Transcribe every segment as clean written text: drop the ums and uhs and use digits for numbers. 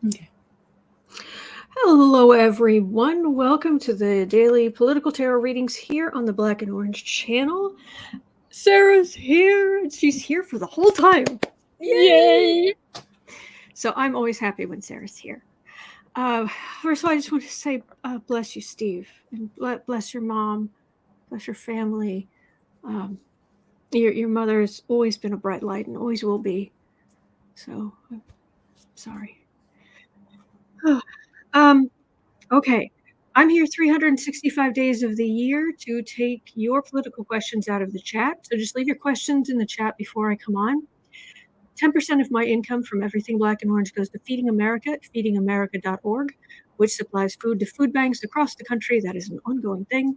Okay. Hello, everyone. Welcome to the daily political tarot readings here on the Black and Orange channel. Sarah's here, and she's here for the whole time. Yay! So I'm always happy when Sarah's here. First of all, I just want to say, bless you, Steve, and bless your mom, bless your family. Your mother has always been a bright light and always will be. So I'm sorry. um, Okay. I'm here 365 days of the year to take your political questions out of the chat. So just leave your questions in the chat before I come on. 10% of my income from everything Black and Orange goes to Feeding America at feedingamerica.org, which supplies food to food banks across the country. That is an ongoing thing.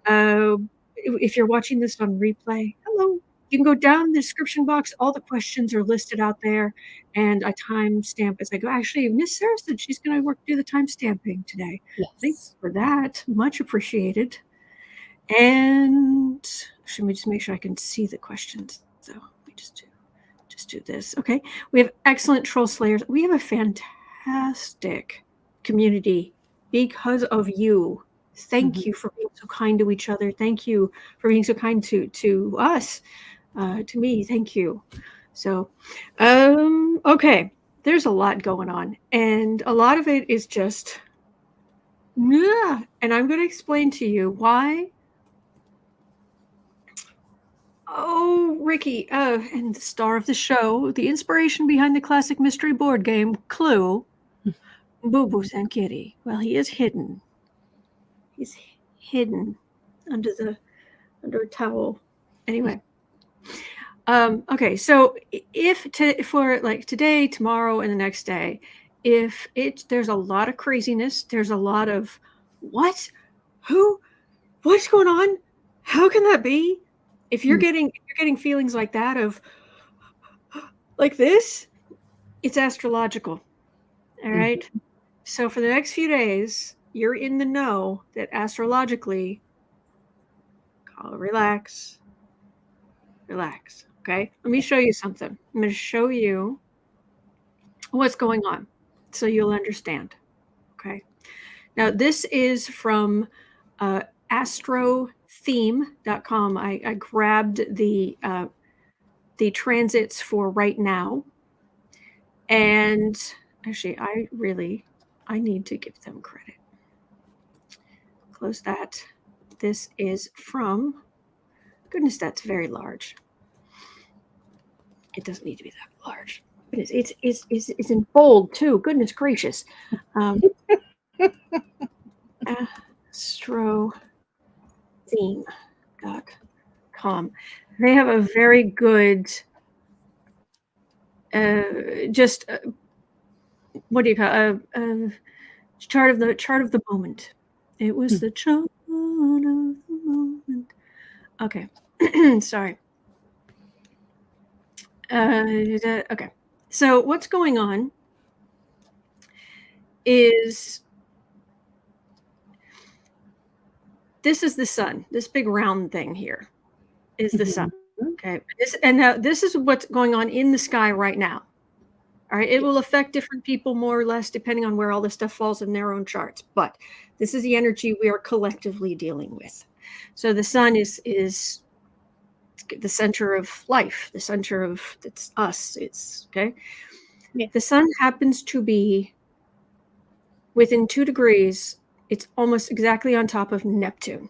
If you're watching this on replay, hello. You can go down in the description box. All the questions are listed out there, and I timestamp as I go. Actually, Miss Sarah said she's going to do the timestamping today. Yes. Thanks for that. Much appreciated. And let me just make sure I can see the questions. So let me just do this. Okay. We have excellent troll slayers. We have a fantastic community because of you. Thank you for being so kind to each other. Thank you for being so kind to us, to me. Thank you. So, okay, there's a lot going on, and a lot of it is just, yeah. And I'm going to explain to you why. Oh, Ricky, and the star of the show, the inspiration behind the classic mystery board game Clue, Boo Boo Sankiri. Well, he is hidden. He's hidden under a towel. Anyway. Okay, so for like today, tomorrow, and the next day, there's a lot of craziness, there's a lot of what's going on? How can that be? If you're getting feelings like that of like this, it's astrological. All right. So for the next few days, you're in the know that astrologically, relax. Relax. Okay. Let me show you something. I'm going to show you what's going on so you'll understand. Okay. Now, this is from astrotheme.com. I grabbed the transits for right now. And actually, I need to give them credit. Close that. This is from, goodness, that's very large. It doesn't need to be that large. It's in bold too. Goodness gracious. Astrotheme.com. They have a very good what do you call chart of the moment. It was the chart of the moment. Okay. Sorry. Okay. So what's going on is this is the sun. This big round thing here is the sun. Okay. Now this is what's going on in the sky right now. All right. It will affect different people more or less depending on where all this stuff falls in their own charts. But this is the energy we are collectively dealing with. So the sun is the center of life, the center of it's us. It's okay. Yeah. The sun happens to be within 2 degrees. It's almost exactly on top of Neptune.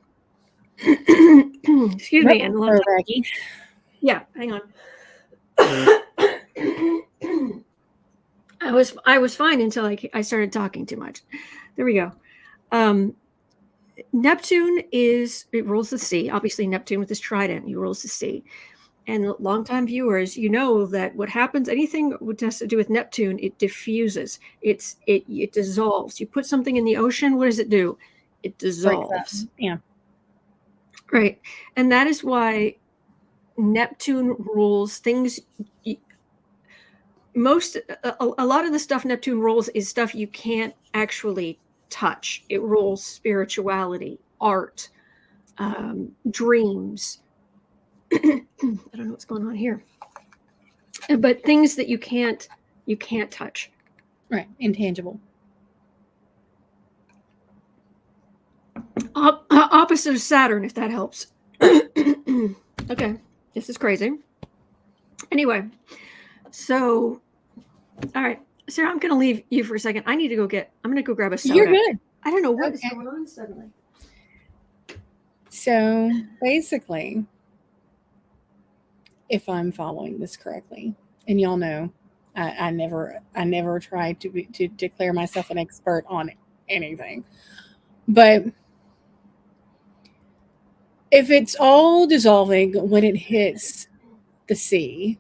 Excuse me. And yeah, hang on. I was fine until I started talking too much. There we go. Neptune it rules the sea. Obviously, Neptune with his trident, he rules the sea. And longtime viewers, you know that what happens, anything that has to do with Neptune, it diffuses. It dissolves. You put something in the ocean, what does it do? It dissolves. Yeah. Right. And that is why Neptune rules things. A lot of the stuff Neptune rules is stuff you can't actually touch. It rules spirituality, art, dreams. I don't know what's going on here, but things that you can't touch. Right. Intangible. Opposite of Saturn, if that helps. Okay, this is crazy. Anyway, so, all right, Sarah, I'm going to leave you for a second. I'm going to go grab a soda. You're good. I don't know what is Okay. going on suddenly. So basically, if I'm following this correctly, and y'all know, I never try to declare myself an expert on anything, but if it's all dissolving when it hits the sea,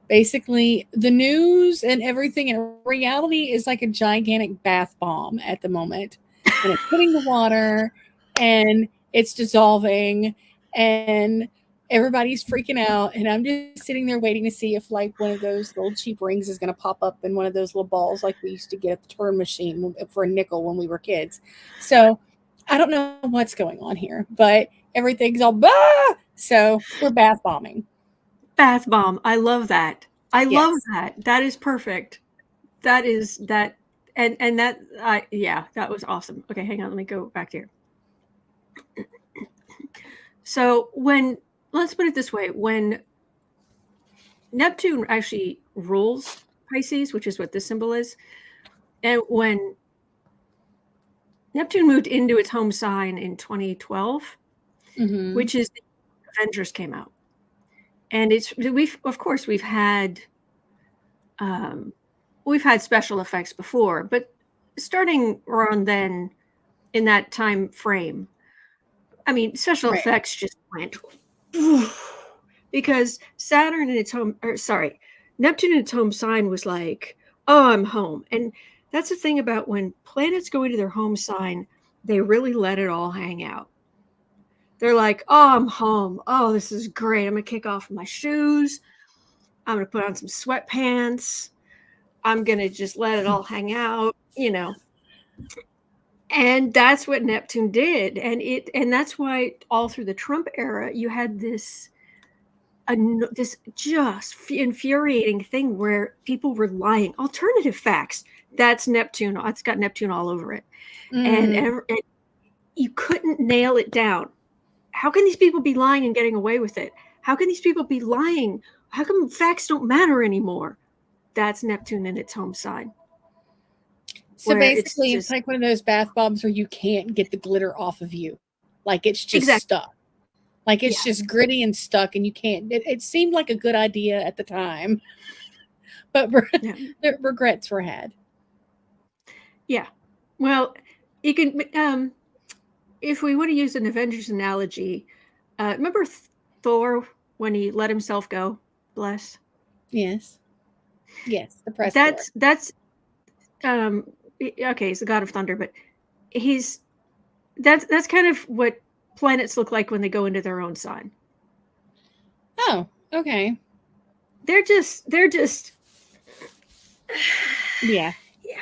basically the news and everything in reality is like a gigantic bath bomb at the moment, and it's hitting the water, and it's dissolving, and everybody's freaking out, and I'm just sitting there waiting to see if like one of those little cheap rings is going to pop up in one of those little balls like we used to get at the turn machine for a nickel when we were kids. So I don't know what's going on here, but everything's all bah! So we're bath bombing. Bath bomb. I love that. I love Yes. that. That is perfect. That is that. And that, yeah, that was awesome. Okay, hang on. Let me go back here. So let's put it this way, when Neptune actually rules Pisces, which is what this symbol is, and when Neptune moved into its home sign in 2012, Mm-hmm. which is Avengers came out, and we've had special effects before, but starting around then, in that time frame, I mean, special Right. effects just went because Saturn in its home, or sorry, Neptune in its home sign was like, oh, I'm home. And that's the thing about when planets go into their home sign, they really let it all hang out. They're like, oh, I'm home. Oh, this is great. I'm going to kick off my shoes. I'm going to put on some sweatpants. I'm going to just let it all hang out, And that's what Neptune did. And that's why all through the Trump era, you had this just infuriating thing where people were lying. Alternative facts. That's Neptune. It's got Neptune all over it. And, Mm-hmm. and you couldn't nail it down. How can these people be lying and getting away with it? How can these people be lying? How come facts don't matter anymore? That's Neptune in its home sign, So where it's basically, it's just like one of those bath bombs where you can't get the glitter off of you. Like it's just exactly. stuck. Like it's Yeah. just gritty and stuck, and you can't. It seemed like a good idea at the time, but Yeah. the regrets were had. Yeah. Well, you can, if we want to use an Avengers analogy, remember Thor when he let himself go? Bless. Yes. Yes. The press tour. That's um okay, he's the god of thunder, but he's that's kind of what planets look like when they go into their own sign. Oh, okay. They're just Yeah. yeah.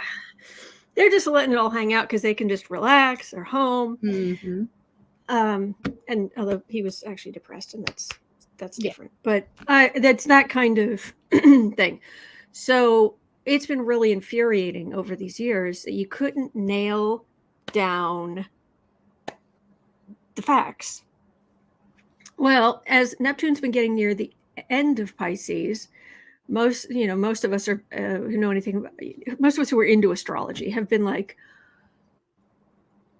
They're just letting it all hang out because they can just relax. They're home. Mm-hmm. And although he was actually depressed, and that's Yeah. different, but that's that kind of thing. So it's been really infuriating over these years that you couldn't nail down the facts. Well, as Neptune's been getting near the end of Pisces, most of us are who know anything about, most of us who are into astrology have been like,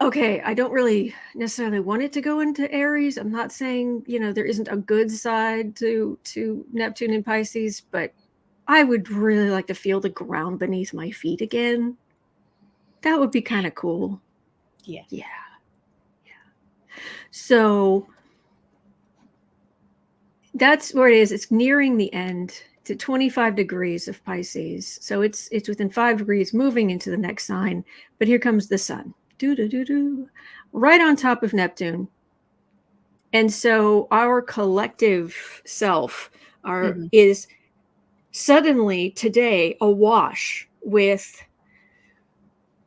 okay, I don't really necessarily want it to go into Aries. I'm not saying, there isn't a good side to Neptune in Pisces, but I would really like to feel the ground beneath my feet again. That would be kind of cool. Yeah. Yeah. So that's where it is. It's nearing the end. It's at 25 degrees of Pisces. So it's within 5 degrees moving into the next sign. But here comes the sun. Do right on top of Neptune. And so our collective self Mm-hmm. is suddenly today awash with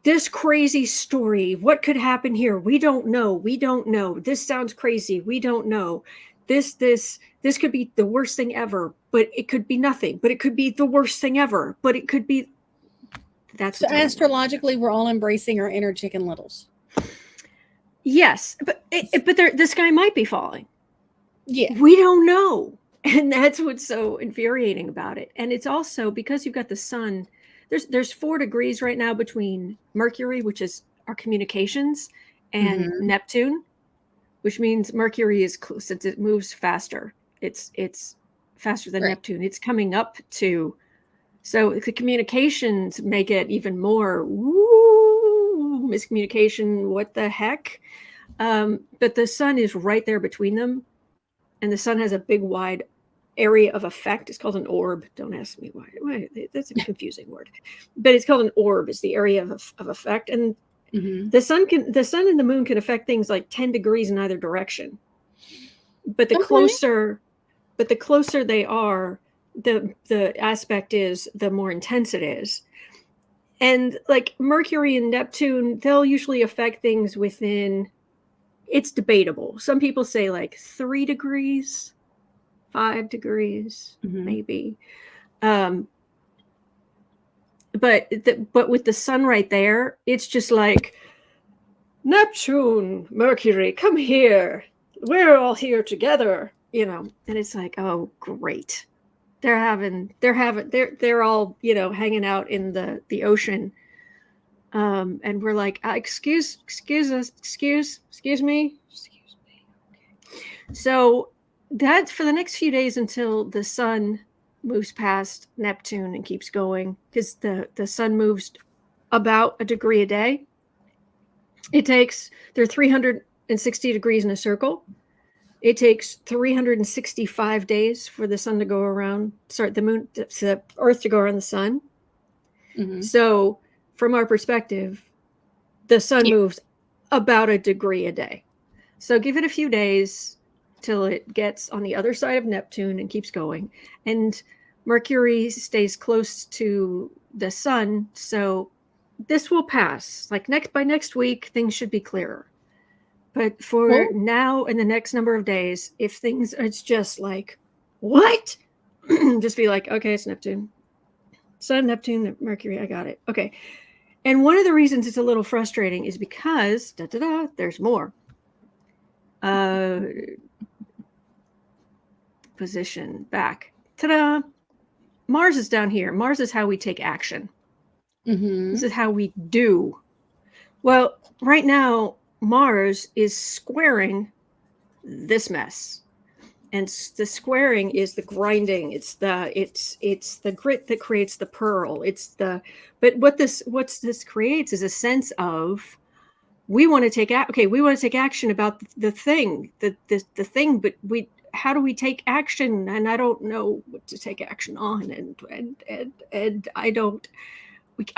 this crazy story. What could happen here? We don't know. We don't know. This sounds crazy. We don't know. This could be the worst thing ever, but it could be nothing. But it could be the worst thing ever, but it could be That's So what's going on. astrologically, we're all embracing our inner Chicken Littles. Yes, but this guy might be falling. Yeah. We don't know. And that's what's so infuriating about it. And it's also because you've got the sun, there's 4 degrees right now between Mercury, which is our communications, and Neptune, which means Mercury is close, since it moves faster. It's faster than Neptune. It's coming up to, so the communications make it even more miscommunication. What the heck? But the sun is right there between them. And the sun has a big, wide area of effect. It's called an orb. Don't ask me why. That's a confusing word. But it's called an orb. It's the area of effect. And the sun and the moon can affect things like 10 degrees in either direction. But the closer they are, the aspect is, the more intense it is. And like Mercury and Neptune, they'll usually affect things within, it's debatable. Some people say like 3 degrees, 5 degrees, maybe. But with the sun right there, it's just like, Neptune, Mercury, come here. We're all here together, and it's like, oh, great. They're all, hanging out in the ocean. And we're like, excuse me. So that's for the next few days until the sun moves past Neptune and keeps going, because the sun moves about a degree a day. There are 360 degrees in a circle. It takes 365 days for the sun to go around, the Earth to go around the sun. So from our perspective, the sun moves about a degree a day. So give it a few days till it gets on the other side of Neptune and keeps going. And Mercury stays close to the sun. So this will pass. Like by next week, things should be clearer. But for now and the next number of days, if it's just like, what? Just be like, okay, it's Neptune. Sun, Neptune, Mercury, I got it. Okay. And one of the reasons it's a little frustrating is because, there's more. Position back. Ta-da! Mars is down here. Mars is how we take action. This is how we do. Well, right now, Mars is squaring this mess. And the squaring is the grinding. It's the grit that creates the pearl. But what this creates is a sense of, we want to take action about the thing, the thing, but how do we take action? And I don't know what to take action on, and I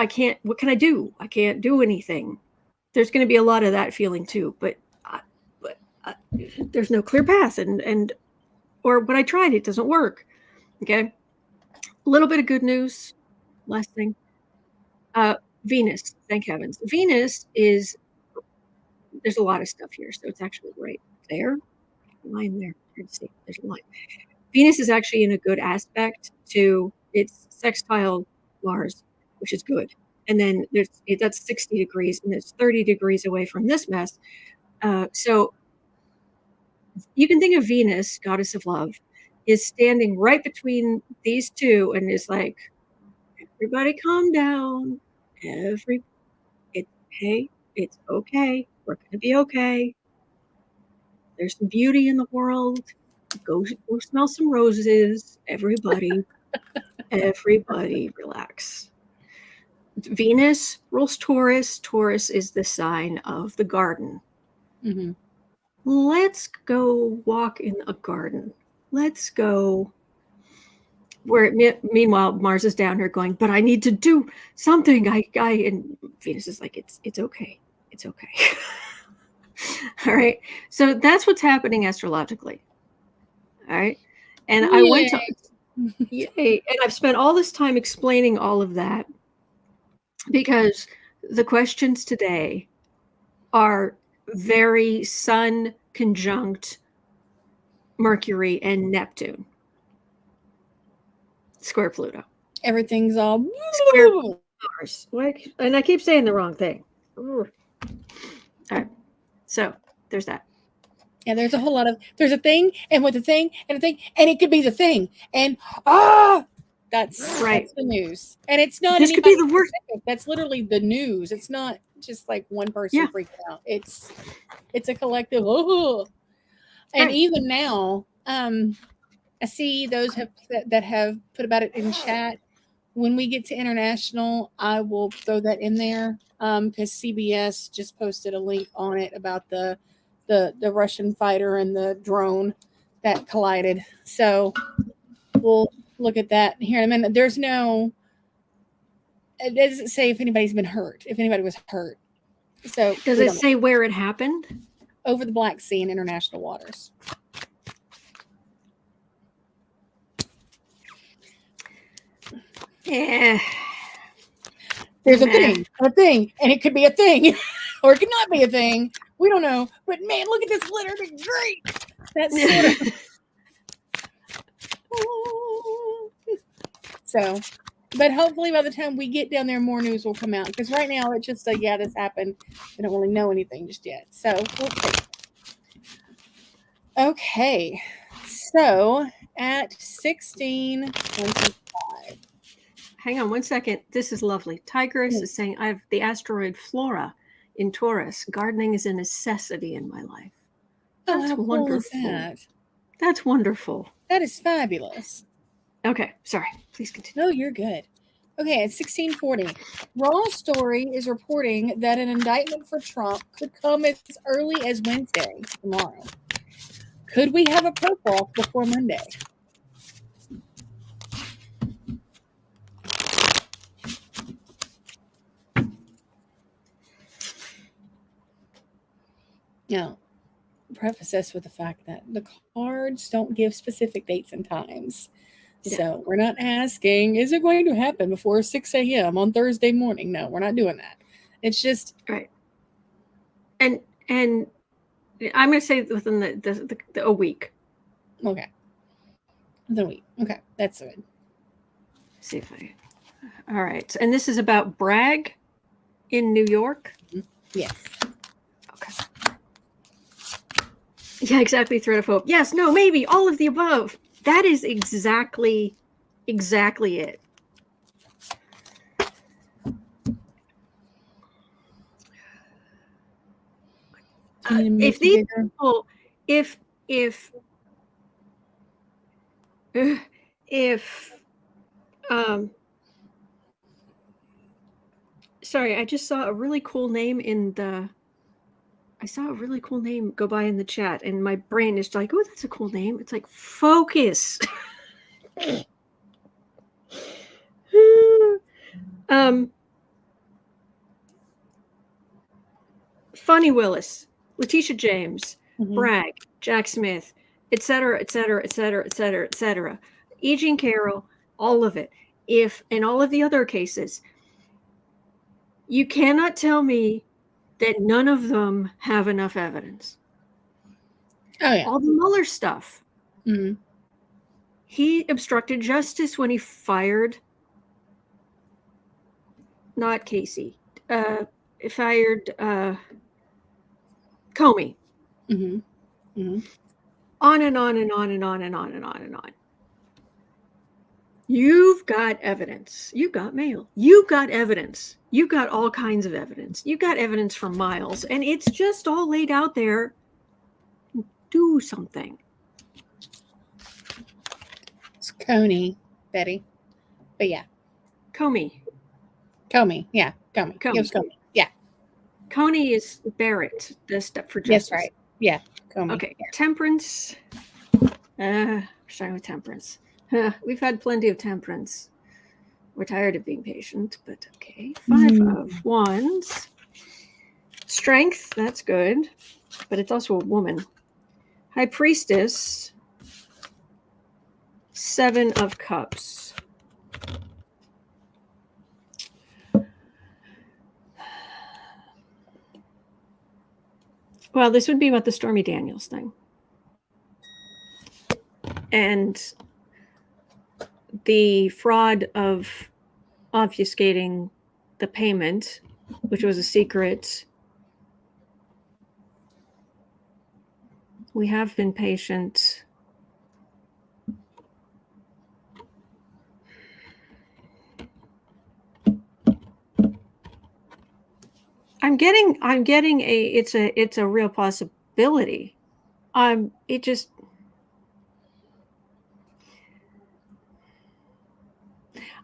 can't. What can I do? I can't do anything. There's going to be a lot of that feeling too, but there's no clear path, or when I tried, it doesn't work. Okay, a little bit of good news. Last thing, Venus. Thank heavens, Venus is. There's a lot of stuff here, so it's actually right there. Line there. Hard to see. There's a line. Venus is actually in a good aspect to its sextile Mars, which is good. And then that's 60 degrees, and it's 30 degrees away from this mess. So you can think of Venus, goddess of love, is standing right between these two and is like, everybody calm down. Hey, it's okay. We're going to be okay. There's some beauty in the world. Go smell some roses. Everybody relax. Venus rules Taurus. Taurus is the sign of the garden. Let's go walk in a garden. Let's go. Meanwhile, Mars is down here going, but I need to do something. And Venus is like, it's okay. It's okay. All right. So that's what's happening astrologically. All right. And I went to, yay, and I've spent all this time explaining all of that because the questions today are very Sun conjunct Mercury and Neptune. Square Pluto. Everything's all Mars. And I keep saying the wrong thing. All right. So there's that. Yeah, there's a whole lot of, there's a thing and with a thing and a thing, and it could be the thing. And that's the news. And it's not This could be the worst. Specific. That's literally the news. It's not just like one person freaking out. It's a collective. And even now, I see those that have put about it in chat. When we get to international, I will throw that in there because CBS just posted a link on it about the Russian fighter and the drone that collided. So we'll look at that here in a minute. There's no, it doesn't say if anybody's been hurt, if anybody was hurt. So does it say where it happened? Over the Black Sea in international waters. Yeah. There's a thing, and it could be a thing, or it could not be a thing. We don't know. But man, look at this litter. It's great. That's sort of. So, but hopefully by the time we get down there, more news will come out. Because right now it's just yeah, this happened. We don't really know anything just yet. So we'll see. Okay. So at 16:25. Hang on 1 second. This is lovely. Tigress is saying, I have the asteroid Flora in Taurus. Gardening is a necessity in my life. That's wonderful. Cool is that? That's wonderful. That is fabulous. Okay. Sorry. Please continue. No, you're good. Okay. At 1640, RawStory is reporting that an indictment for Trump could come as early as Wednesday, tomorrow. Could we have a perp walk before Monday? Now, preface this with the fact that the cards don't give specific dates and times. Yeah. So we're not asking, is it going to happen before 6 a.m. on Thursday morning? No, we're not doing that. It's just... Right. And I'm going to say within a week. Okay. Within a week. Okay. That's good. Let's see if I... All right. And this is about Bragg in New York? Yes. Okay. Yeah, exactly. Threat of hope. Yes, no, maybe. All of the above. That is exactly it. If these people, sorry, I just saw a really cool name I saw a really cool name go by in the chat, and my brain is like, oh, that's a cool name. It's like Focus. Funny Willis, Letitia James, Bragg, Jack Smith, etc., etc., etc., etc., etc. E. Jean Carroll, all of it. If in all of the other cases, you cannot tell me that none of them have enough evidence. Oh, yeah. All the Mueller stuff. Mm-hmm. He obstructed justice when he fired, not Casey, fired Comey. Mm-hmm. Mm-hmm. On and on and on and on and on and on and on. You've got evidence. You got mail. You got evidence. You got all kinds of evidence. You got evidence from Miles, and it's just all laid out there. Do something. It's Coney, Betty. But yeah. Comey. Yeah. Comey. Yeah. Coney is Barrett, the step for justice. Yes, right. Yeah. Comey. Okay. Yeah. Temperance. Starting with temperance. We've had plenty of temperance. We're tired of being patient, but okay. 5 of Wands. Strength, that's good, but it's also a woman. High Priestess. 7 of Cups. Well, this would be about the Stormy Daniels thing. And the fraud of obfuscating the payment, which was a secret. We have been patient. I'm getting it's a real possibility. It just,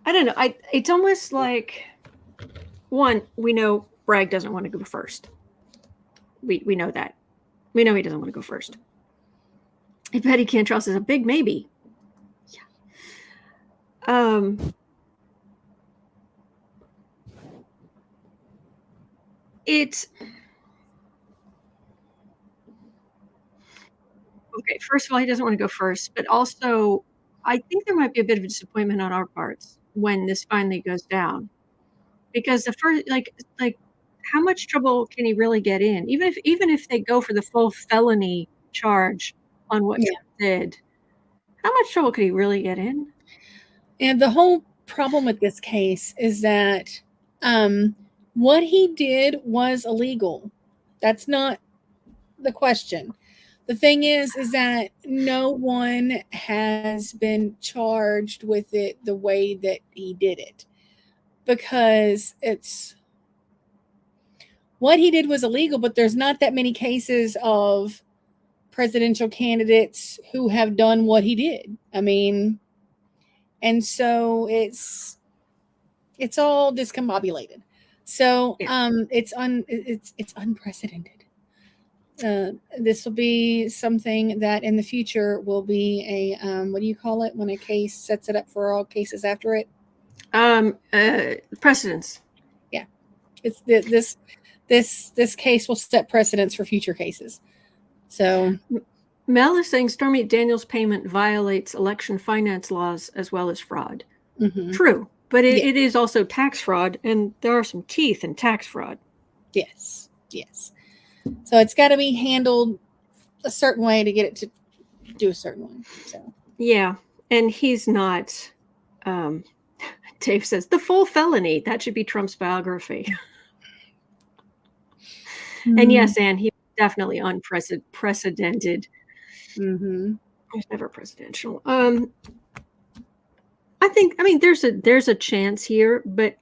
I don't know. It's almost like, one, we know Bragg doesn't want to go first. We know that. We know he doesn't want to go first. I bet he can't trust is a big maybe. Yeah. It's okay. First of all, he doesn't want to go first, but also I think there might be a bit of a disappointment on our parts when this finally goes down, because the first, like, how much trouble can he really get in? Even if they go for the full felony charge on what Yeah. Trump did, how much trouble could he really get in? And the whole problem with this case is that what he did was illegal. That's not the question. The thing is that no one has been charged with it the way that he did it, because what he did was illegal, but there's not that many cases of presidential candidates who have done what he did. I mean, and so it's all discombobulated. So it's unprecedented. This will be something that in the future will be a what do you call it when a case sets it up for all cases after it? Precedents. Yeah, it's this case will set precedents for future cases. So Mel is saying Stormy Daniels' payment violates election finance laws as well as fraud. Mm-hmm. True, but it is also tax fraud, and there are some teeth in tax fraud. Yes. So it's got to be handled a certain way to get it to do a certain way. So yeah, and he's not. Dave says the full felony, that should be Trump's biography. Mm-hmm. And yes, Anne, he definitely unprecedented. Mm-hmm. He's never presidential. I mean, there's a chance here, but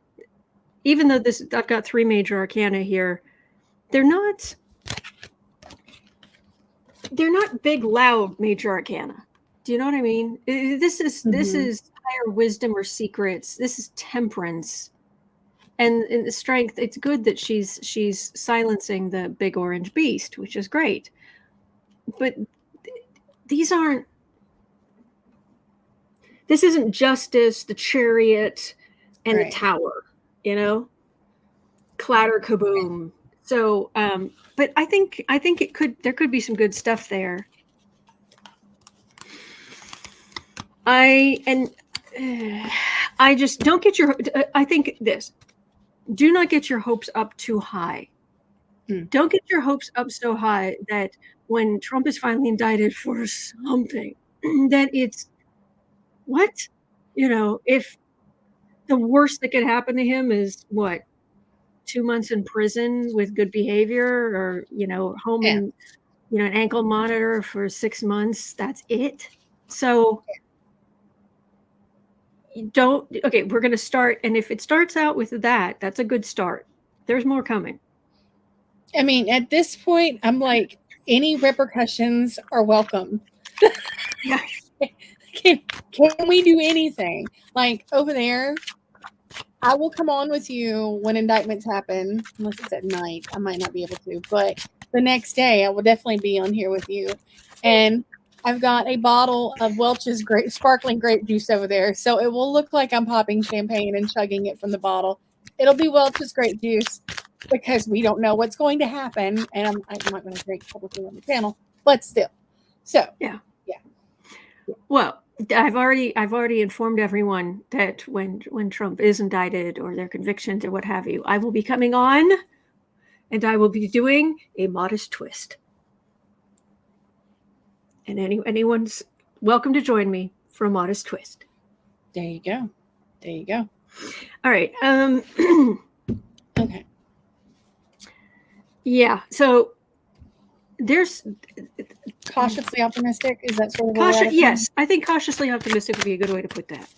even though I've got 3 major arcana here, they're not big, loud major arcana. Do you know what I mean? This is higher wisdom or secrets. This is temperance, and in the strength. It's good that she's silencing the big orange beast, which is great. But these aren't. This isn't Justice, the Chariot, and the Tower. You know, clatter kaboom. So, but I think there could be some good stuff there. I just don't get your. I think this. Do not get your hopes up too high. Don't get your hopes up so high that when Trump is finally indicted for something, that it's what, if the worst that could happen to him is what, 2 months in prison with good behavior, or home and an ankle monitor for 6 months. That's it. So we're going to start, and if it starts out with that, that's a good start. There's more coming. I mean, at this point, I'm like, any repercussions are welcome. Yeah. Can we do anything? Like over there, I will come on with you when indictments happen, unless it's at night. I might not be able to, but the next day I will definitely be on here with you. And I've got a bottle of Welch's sparkling grape juice over there, so it will look like I'm popping champagne and chugging it from the bottle. It'll be Welch's grape juice because we don't know what's going to happen, and I'm not going to drink publicly on the channel, but still. So yeah. Well, I've already informed everyone that when Trump is indicted or their convictions or what have you, I will be coming on, and I will be doing a modest twist. And anyone's welcome to join me for a modest twist. There you go. All right. Okay. Yeah. So there's Cautiously optimistic. Is that sort of where we're caution. at? Yes, I think cautiously optimistic would be a good way to put that.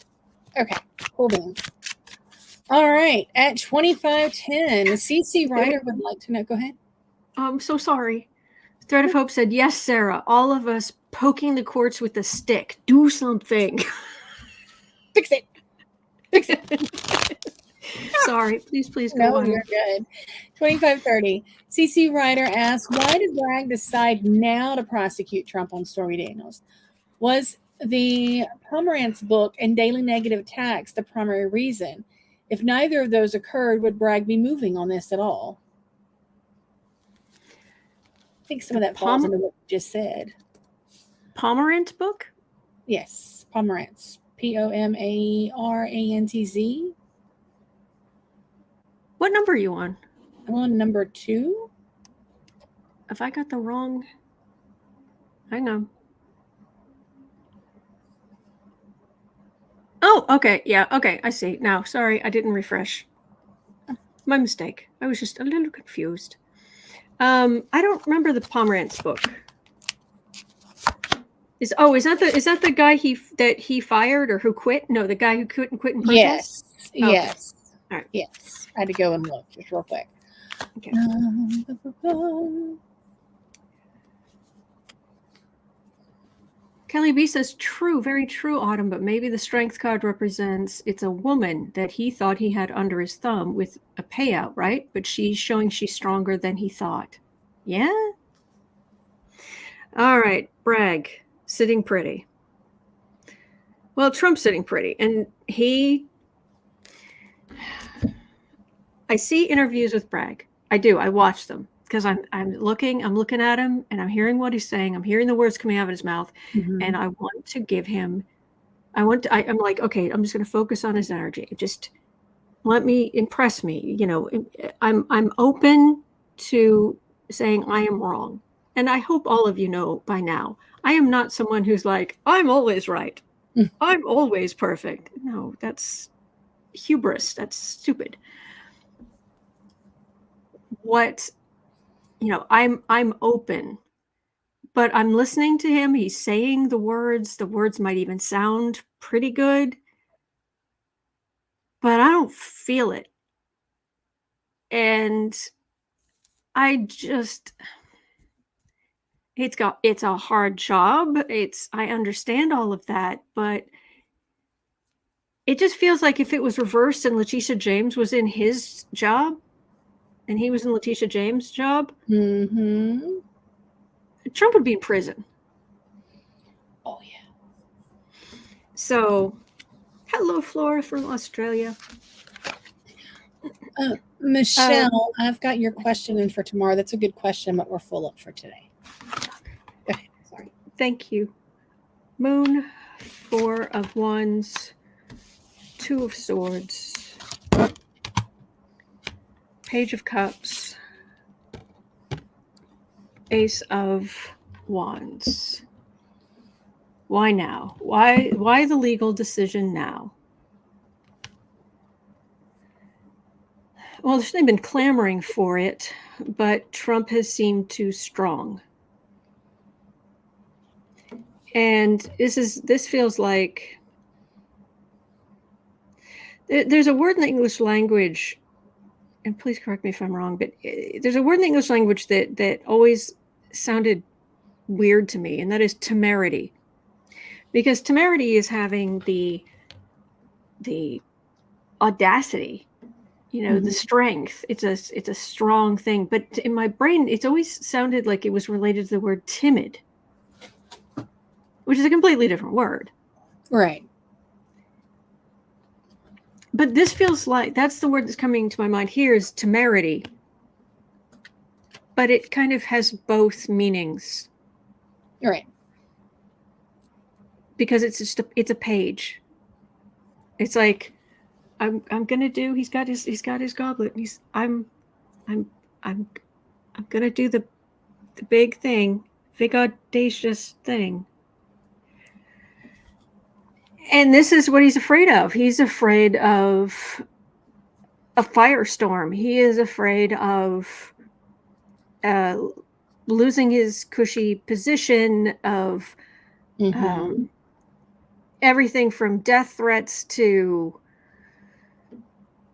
Okay. Cool beans. All right. At 2510, CC Ryder would like to know. Go ahead. I'm so sorry. Thread of Hope said, yes, Sarah, all of us poking the courts with a stick. Do something. Fix it. Fix it. Sorry. Please go No, on. you're good. 2530. CC Ryder asks, why did Bragg decide now to prosecute Trump on Stormy Daniels? Was the Pomerantz book and daily negative attacks the primary reason? If neither of those occurred, would Bragg be moving on this at all? I think some of that falls into what you just said. Pomerantz book? Yes, Pomerantz. Pomerantz. What number are you on? I'm on number 2. If I got the wrong... Hang on. Oh, okay. Yeah, okay. I see. Now, sorry, I didn't refresh. My mistake. I was just a little confused. I don't remember the Pomerantz book. Is that the guy that he fired or who quit? No, the guy who quit in protest? Yes. Yes. All right. Yes. I had to go and look just real quick. Okay. Kelly B says, true, very true, Autumn, but maybe the strength card represents it's a woman that he thought he had under his thumb with a payout, right? But she's showing she's stronger than he thought. Yeah? All right, Bragg, sitting pretty. Well, Trump's sitting pretty, and I see interviews with Bragg. I do. I watch them because I'm looking at him and I'm hearing what he's saying. I'm hearing the words coming out of his mouth, and I want to give him. I'm like, okay, I'm just going to focus on his energy. Just let me impress me. You know, I'm open to saying I am wrong, and I hope all of you know by now. I am not someone who's like, I'm always right. I'm always perfect. No, that's hubris. That's stupid. I'm open, but I'm listening to him. He's saying the words might even sound pretty good, but I don't feel it. And it's a hard job. I understand all of that, but it just feels like if it was reversed and Letitia James was in his job and he was in Letitia James' job, Trump would be in prison. Oh, yeah. So, hello, Flora from Australia. Michelle, I've got your question in for tomorrow. That's a good question, but we're full up for today. Go ahead. Sorry. Thank you. Moon, 4 of Wands, 2 of Swords, Page of Cups, Ace of Wands. Why now? Why the legal decision now? Well, they've been clamoring for it, but Trump has seemed too strong. And this feels like there's a word in the English language, and please correct me if I'm wrong, but there's a word in the English language that always sounded weird to me, and that is temerity. Because temerity is having the audacity, the strength. It's a strong thing. But in my brain, it's always sounded like it was related to the word timid, which is a completely different word. Right. But this feels like that's the word that's coming to my mind here is temerity. But it kind of has both meanings. Right. Because it's a page. It's like I'm gonna do. He's got his goblet. And I'm gonna do the big thing, big audacious thing. And this is what he's afraid of. He's afraid of a firestorm. He is afraid of losing his cushy position, of everything from death threats to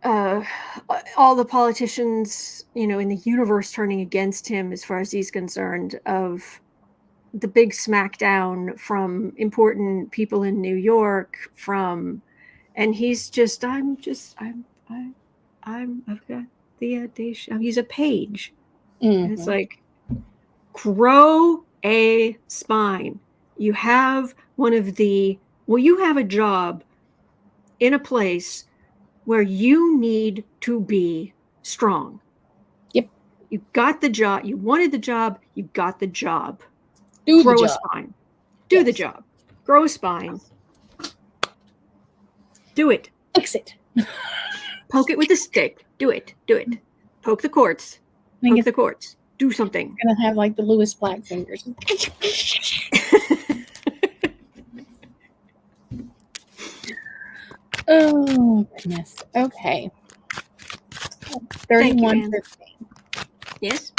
all the politicians, in the universe turning against him as far as he's concerned, of the big smackdown from important people in New York, and he's just, I've got the audacious, he's a page. And it's like, grow a spine. You have you have a job in a place where you need to be strong. Yep. You got the job. You wanted the job. You got the job. Grow a spine. Do the job. Grow a spine. Do it. Fix it. Poke it with a stick. Do it. Poke the courts. Poke the courts. Do something. Gonna have like the Lewis Black fingers. Oh goodness. Okay. 3115. Yes.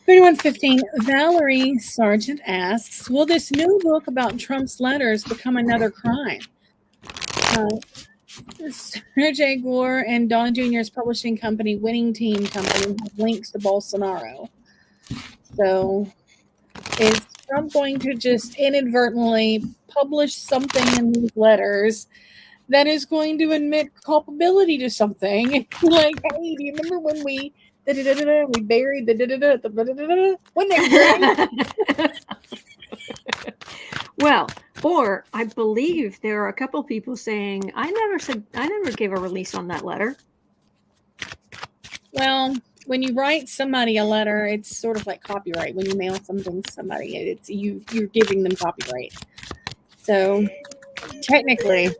3115. Valerie Sargent asks, will this new book about Trump's letters become another crime? Serge Gore and Don Jr.'s publishing company, Winning Team Company, have links to Bolsonaro. So is Trump going to just inadvertently publish something in these letters that is going to admit culpability to something? Like, hey, do you remember when we buried the Wasn't that great? Well, or I believe there are a couple people saying, I never gave a release on that letter. Well, when you write somebody a letter, it's sort of like copyright. When you mail something to somebody, it's you're giving them copyright. So technically,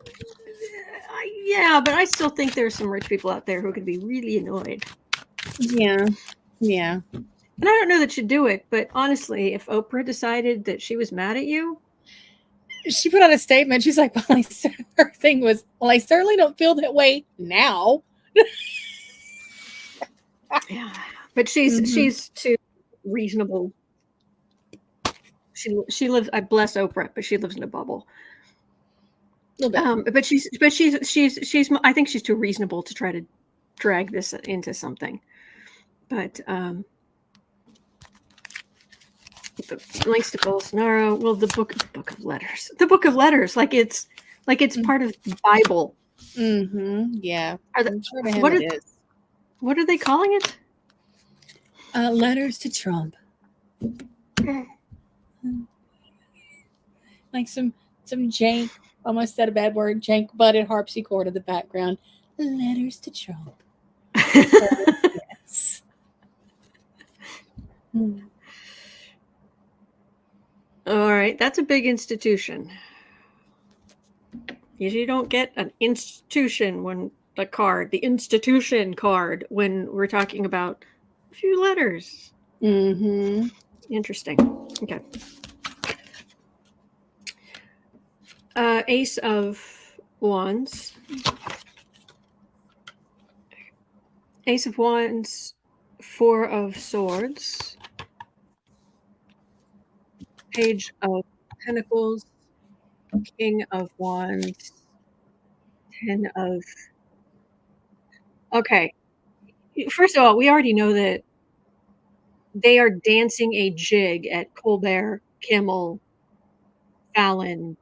yeah, but I still think there's some rich people out there who could be really annoyed. Yeah. And I don't know that you'd do it, but honestly, if Oprah decided that she was mad at you, she put out a statement. She's like, well, her thing was, well, I certainly don't feel that way now. Yeah, but she's too reasonable. She lives. I bless Oprah, but she lives in a bubble. A little bit. But she's. I think she's too reasonable to try to drag this into something. But links to Bolsonaro. Well, the book of letters. The book of letters, like it's part of the Bible. Yeah. What are they calling it? Letters to Trump. Like some jank, almost said a bad word, jank butted harpsichord in the background. Letters to Trump. Yes. All right, that's a big institution. Usually you don't get an institution the institution card when we're talking about a few letters. Interesting. Okay. Ace of Wands. Ace of Wands, Four of Swords. Page of Pentacles, King of Wands, Ten of... Okay. First of all, we already know that they are dancing a jig at Colbert, Kimmel, Fallon,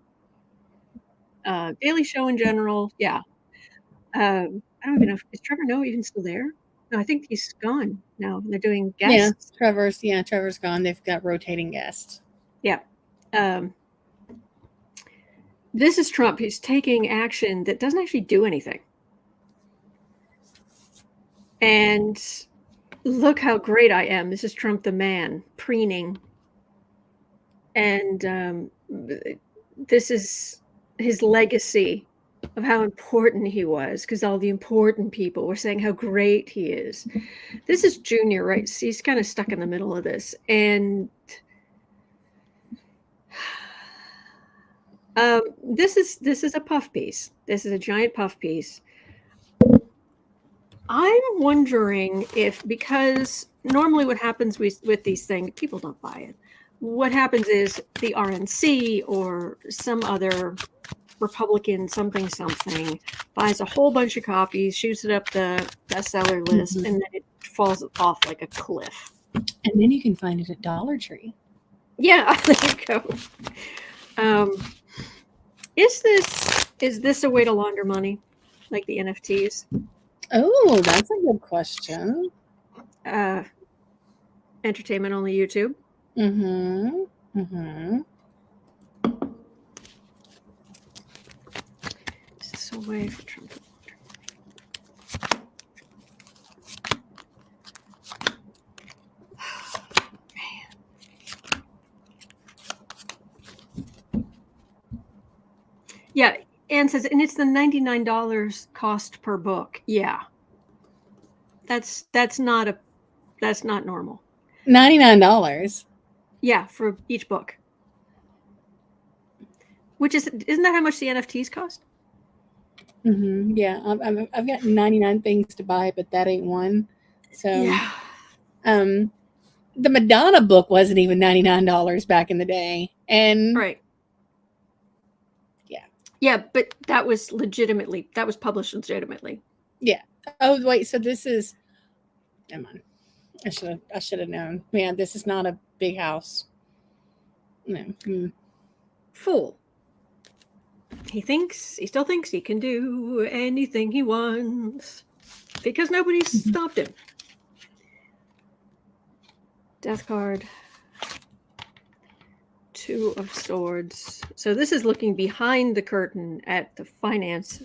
Daily Show in general. Yeah. I don't even know is Trevor Noah even still there? No, I think he's gone now. They're doing guests. Yeah, Trevor's gone. They've got rotating guests. Yeah. This is Trump. He's taking action that doesn't actually do anything. And look how great I am. This is Trump the man, preening. And this is his legacy of how important he was, because all the important people were saying how great he is. This is Junior, right? So he's kind of stuck in the middle of this. And this is a puff piece. This is a giant puff piece. I'm wondering if, because normally what happens with these things, people don't buy it. What happens is the RNC or some other Republican something buys a whole bunch of copies, shoots it up the bestseller list, and then it falls off like a cliff. And then you can find it at Dollar Tree. Yeah, there you go. Is this a way to launder money, like the NFTs? Oh, that's a good question. Entertainment only YouTube. Mm-hmm. Mm-hmm. Is this a way for Trump to launder money? Yeah, Anne says, and it's the $99 cost per book. Yeah, that's not normal. $99. Yeah, for each book. Which isn't that how much the NFTs cost? Mm-hmm. Yeah, I've got 99 things to buy, but that ain't one. So, yeah. The Madonna book wasn't even $99 back in the day, and right. Yeah, but that was published legitimately. Yeah. Oh wait, so this is. Come on, I should have known. Yeah, this is not a big house. No. Fool. He still thinks he can do anything he wants because nobody's stopped him. Death card. 2 of Swords. So this is looking behind the curtain at the finance.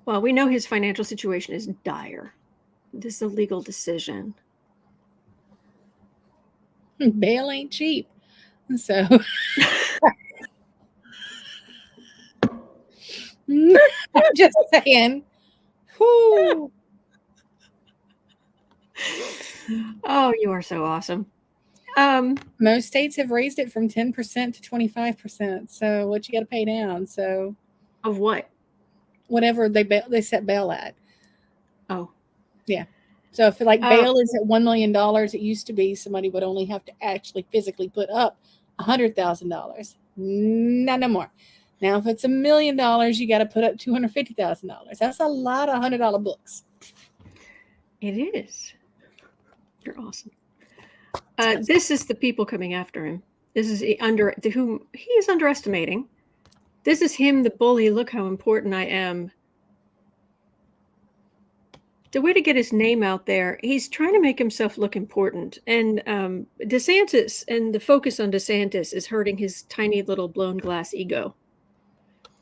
Well, we know his financial situation is dire. This is a legal decision. Bail ain't cheap. So I'm just saying. Whew. Oh, you are so awesome. Most states have raised it from 10% to 25%. So what you got to pay down? So of what? Whatever they set bail at. Oh, yeah. So if like bail is at $1 million, it used to be somebody would only have to actually physically put up $100,000. No more. Now, if it's $1 million, you got to put up $250,000. That's a lot of $100 books. It is. You're awesome. This is the people coming after him. This is whom he is underestimating. This is him, the bully. Look how important I am. The way to get his name out there, he's trying to make himself look important. And DeSantis and the focus on DeSantis is hurting his tiny little blown glass ego.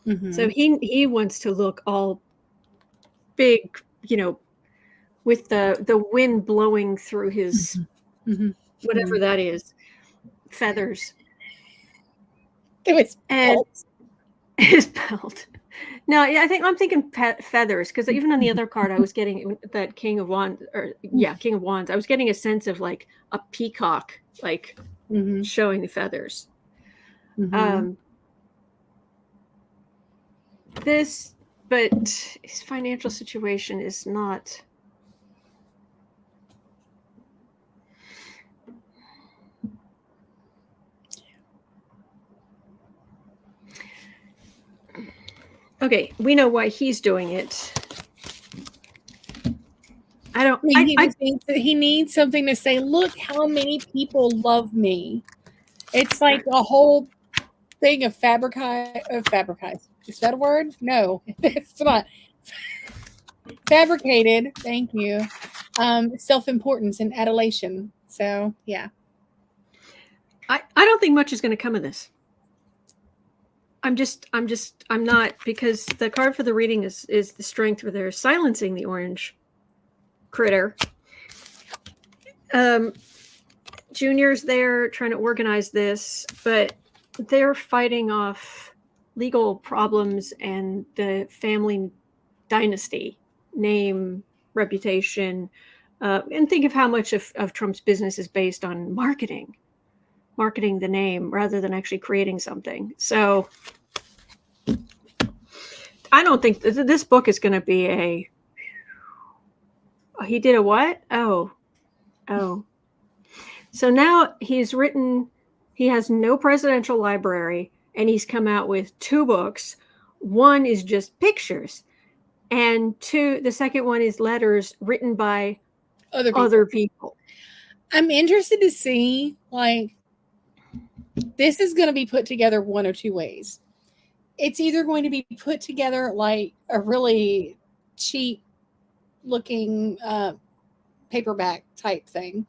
Mm-hmm. So he wants to look all big, with the wind blowing through his whatever that is, feathers. His belt. No, yeah, I'm thinking feathers, because even on the other card I was getting that King of Wands, King of Wands. I was getting a sense of like a peacock, like showing the feathers. But his financial situation is not. Okay, we know why he's doing it. He needs something to say, look how many people love me. It's like a whole thing of fabricize. Is that a word? No, it's not. Fabricated, thank you. Self-importance and adulation. So, yeah. I don't think much is going to come of this. I'm not, because the card for the reading is the strength where they're silencing the orange critter. Junior's there trying to organize this, but they're fighting off legal problems and the family dynasty, name, reputation, and think of how much of Trump's business is based on marketing. marketing the name rather than actually creating something. So I don't think this book is going to be a. Oh, he did a what? Oh. So now he's written. He has no presidential library, and he's come out with 2 books. One is just pictures, and the second one is letters written by other people. I'm interested to see, like, this is going to be put together one or two ways. It's either going to be put together like a really cheap looking paperback type thing,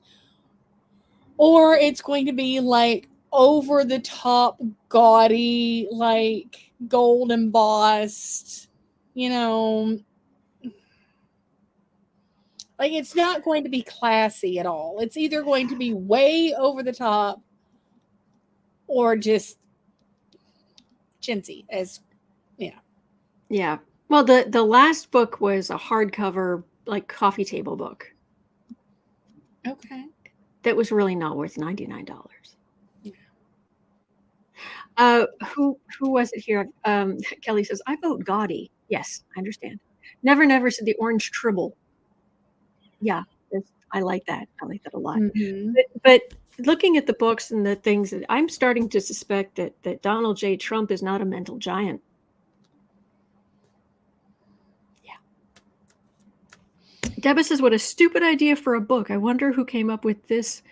or it's going to be like over the top, gaudy, like gold embossed, like it's not going to be classy at all. It's either going to be way over the top or just chintzy, as Yeah. Well, the last book was a hardcover, like coffee table book. Okay. That was really not worth $99. Who was it here? Kelly says, I vote gaudy. Yes, I understand. Never said the orange tribble. Yeah, I like that. I like that a lot. Mm-hmm. But looking at the books and the things, I'm starting to suspect that Donald J. Trump is not a mental giant. Yeah. Debba says, what a stupid idea for a book. I wonder who came up with this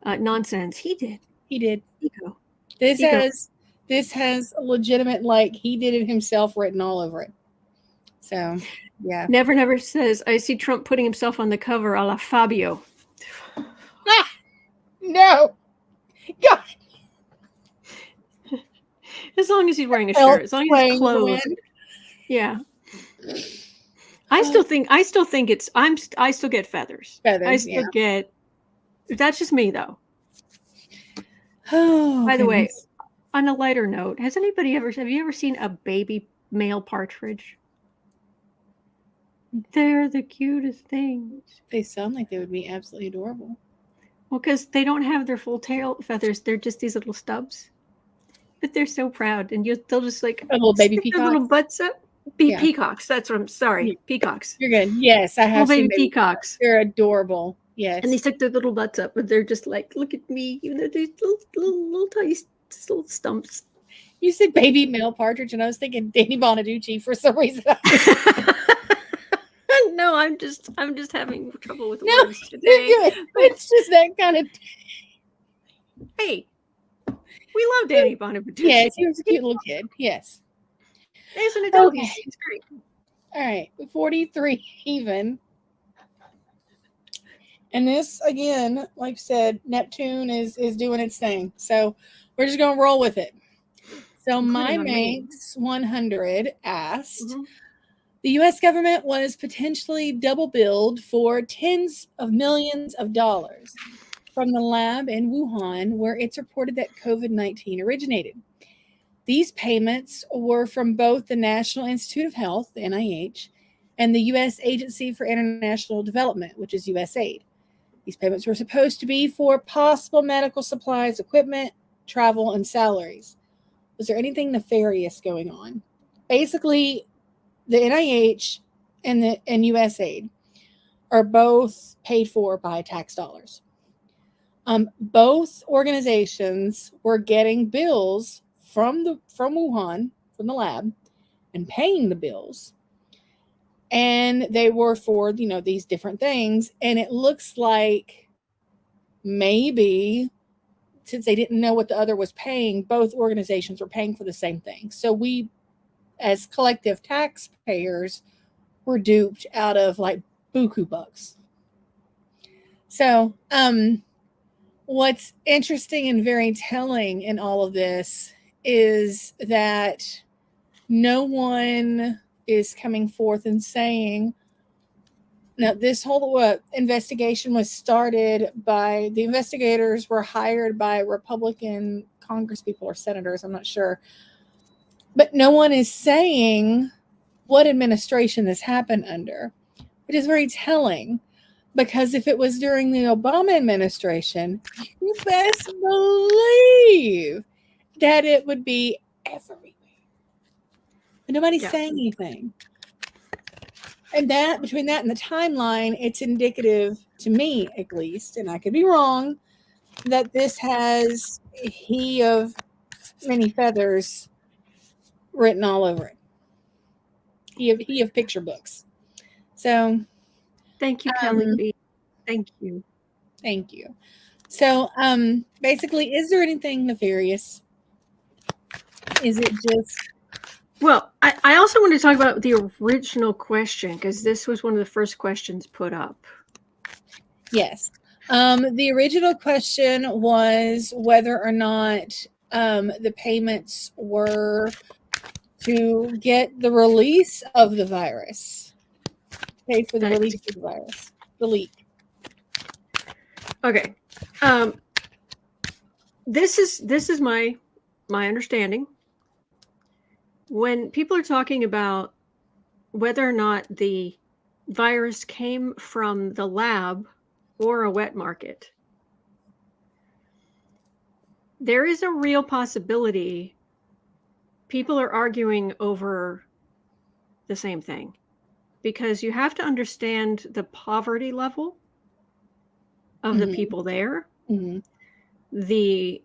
nonsense. He did. Ego. This has a legitimate, like, he did it himself written all over it. So, yeah. Never says, I see Trump putting himself on the cover a la Fabio. No. God. As long as he's wearing a shirt, as long as he's clothed. Yeah. I still think it's I still get feathers. I still get. That's just me though. Oh, by the way, on a lighter note, have you ever seen a baby male partridge? They're the cutest things. They sound like they would be absolutely adorable. Well, because they don't have their full tail feathers; they're just these little stubs. But they're so proud, and they'll just like little baby peacocks. Their little butts up. Peacocks. That's what I'm sorry. Peacocks. You're good. Yes, I have little baby peacocks. They're adorable. Yes. And they stick their little butts up, but they're just like, look at me, even though they're little tiny little stumps. You said baby male partridge, and I was thinking Danny Bonaducci for some reason. No, I'm just having trouble with words today. You're good. It's just that kind of. Hey, we love Danny Bonaducci. Yes, he was a cute little kid. Yes. As an adult, he's great. All right, 43 even. And this, again, like I said, Neptune is doing its thing. So we're just going to roll with it. So My Makes 100 asked, the U.S. government was potentially double billed for tens of millions of dollars from the lab in Wuhan, where it's reported that COVID-19 originated. These payments were from both the National Institute of Health, the NIH, and the U.S. Agency for International Development, which is USAID. These payments were supposed to be for possible medical supplies, equipment, travel, and salaries. Was there anything nefarious going on? Basically, the NIH and USAID are both paid for by tax dollars. Both organizations were getting bills from Wuhan, from the lab, and paying the bills. And they were for, these different things. And it looks like maybe, since they didn't know what the other was paying, both organizations were paying for the same thing. So we, as collective taxpayers, were duped out of like buku bucks. So, what's interesting and very telling in all of this is that no one is coming forth and saying, now this whole investigation was started by, the investigators were hired by Republican congresspeople or senators, I'm not sure. But no one is saying what administration this happened under, which is very telling. Because if it was during the Obama administration, you best believe that it would be everywhere. But nobody's saying anything. And that, between that and the timeline, it's indicative, to me at least, and I could be wrong, that this has he of many feathers written all over it. He of picture books. So thank you, Kelly B. Thank you. Thank you. So basically, is there anything nefarious? Is it just... Well, I also want to talk about the original question, because this was one of the first questions put up. Yes. The original question was whether or not the payments were to get the release of the virus. Pay for the release of the virus. The leak. Okay. This is my understanding. When people are talking about whether or not the virus came from the lab or a wet market, there is a real possibility people are arguing over the same thing, because you have to understand the poverty level of the people there, the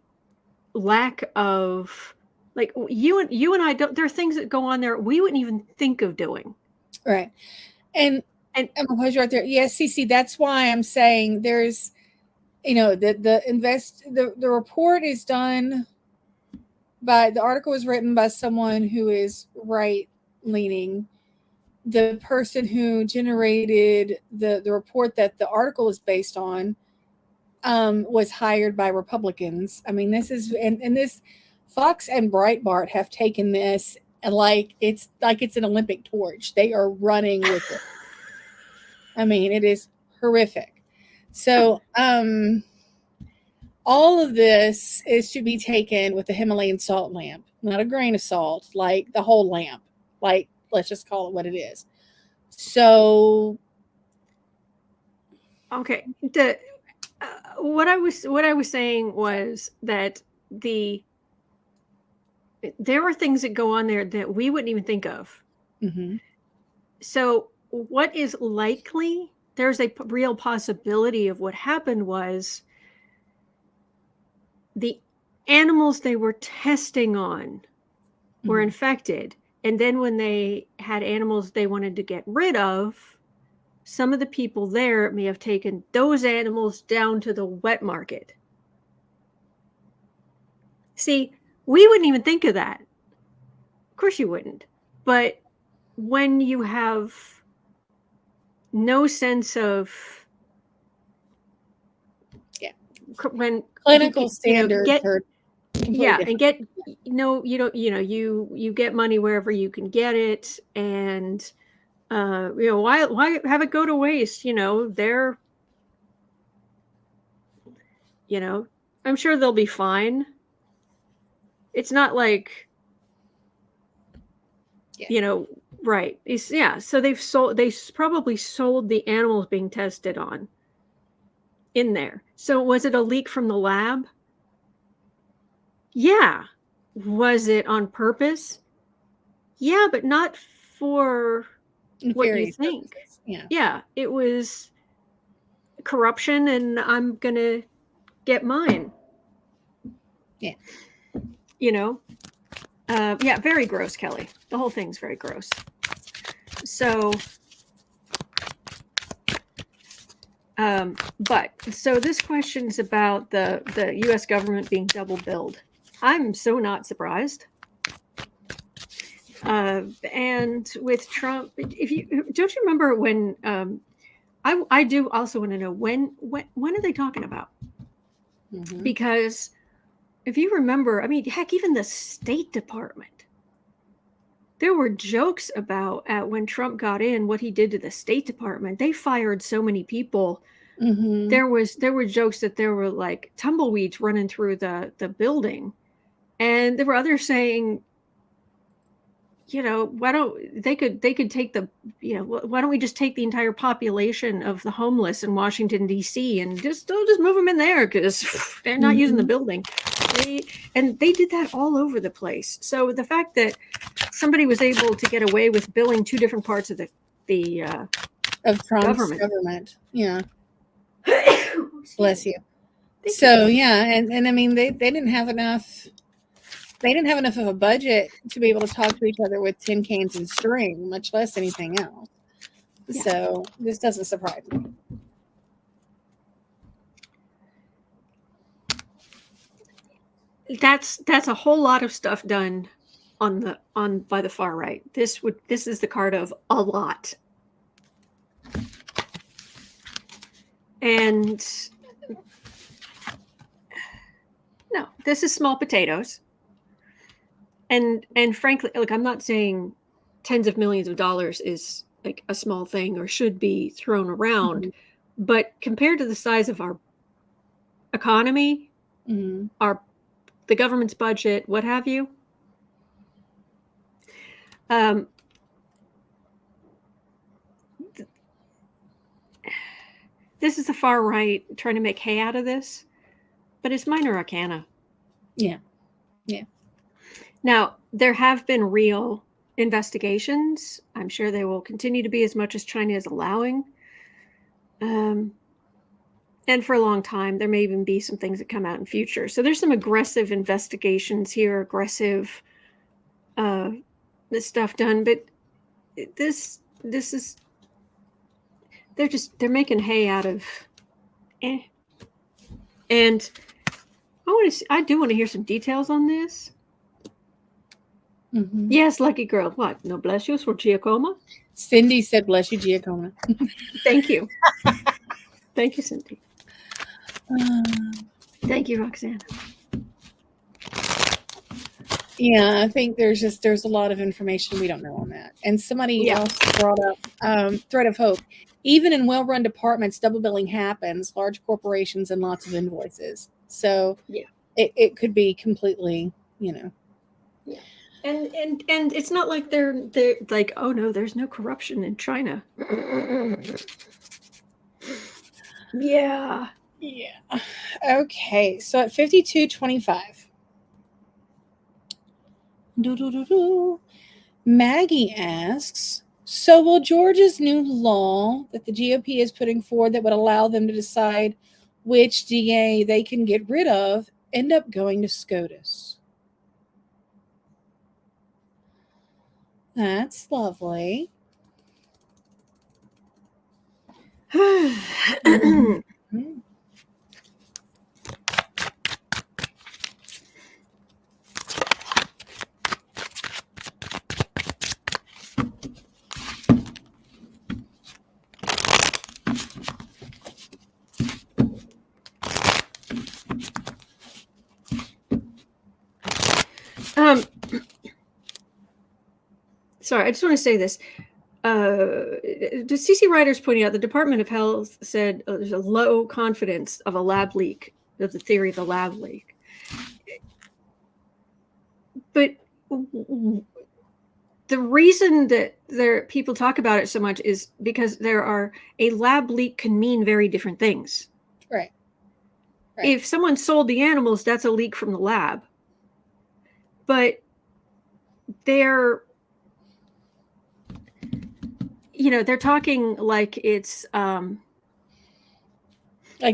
lack of, like, you and I don't, there are things that go on there we wouldn't even think of doing. Right. And I'm gonna pause you right there. Yes, Cece, that's why I'm saying there's, the report is done by, the article was written by someone who is right leaning. The person who generated the report that the article is based on was hired by Republicans. I mean, this is, and this, Fox and Breitbart have taken this like it's an Olympic torch. They are running with it. I mean, it is horrific. So all of this is to be taken with a Himalayan salt lamp, not a grain of salt, like the whole lamp. Like, let's just call it what it is. So, okay, what I was saying was that there are things that go on there that we wouldn't even think of. So what is likely, there's a real possibility of what happened was the animals they were testing on were infected. And then when they had animals they wanted to get rid of, some of the people there may have taken those animals down to the wet market. See, we wouldn't even think of that. Of course you wouldn't. But when you have no sense of, when clinical standards are and get, you get money wherever you can get it, and why have it go to waste? They're, I'm sure they'll be fine. It's not like, right. So they probably sold the animals being tested on in there. So was it a leak from the lab? Yeah. Was it on purpose? Yeah, but not for what you think. Purposes. Yeah, it was corruption, and I'm gonna get mine. Yeah. Very gross, Kelly. The whole thing's very gross. So, so this question's about the US government being double billed. I'm so not surprised. And with Trump, don't you remember when, I do also want to know when are they talking about? Because if you remember, I mean, heck, even the State Department, there were jokes about when Trump got in, what he did to the State Department. They fired so many people. There were jokes that there were like tumbleweeds running through the building, and there were others saying, why don't they could take the, why don't we just take the entire population of the homeless in Washington, D.C. and just move them in there because they're not using the building. They did that all over the place. So the fact that somebody was able to get away with billing two different parts of the of Trump's government. Yeah. Bless you. So yeah, and I mean they didn't have enough. They didn't have enough of a budget to be able to talk to each other with tin cans and string, much less anything else. Yeah. So this doesn't surprise me. That's a whole lot of stuff done by the far right. This is the card of a lot. And no, this is small potatoes. And frankly, look, I'm not saying tens of millions of dollars is like a small thing or should be thrown around, but compared to the size of our economy, the government's budget, what have you, this is the far right trying to make hay out of this, but it's minor arcana. Yeah. Yeah. Now, there have been real investigations. I'm sure they will continue to be as much as China is allowing. And for a long time, there may even be some things that come out in future. So there's some aggressive investigations here, aggressive this stuff done. But this is, they're making hay out of And I do want to hear some details on this. Yes, lucky girl. What? No bless you for Giacomo? Cindy said, bless you, Giacomo. Thank you. Thank you, Cindy. Thank you, Roxanne. Yeah, I think there's a lot of information we don't know on that. And somebody else brought up threat of hope. Even in well-run departments, double billing happens, large corporations and lots of invoices. So it could be completely, Yeah. And it's not like they're like, oh no, there's no corruption in China. Yeah. Okay, so at 52:25. Maggie asks, so will Georgia's new law that the GOP is putting forward that would allow them to decide which DA they can get rid of end up going to SCOTUS? That's lovely. Sorry, I just want to say this. CC Ryder's pointing out the Department of Health said there's a low confidence of a lab leak, of the theory of the lab leak. But the reason that people talk about it so much is because a lab leak can mean very different things. Right. If someone sold the animals, that's a leak from the lab. But they're talking like it's like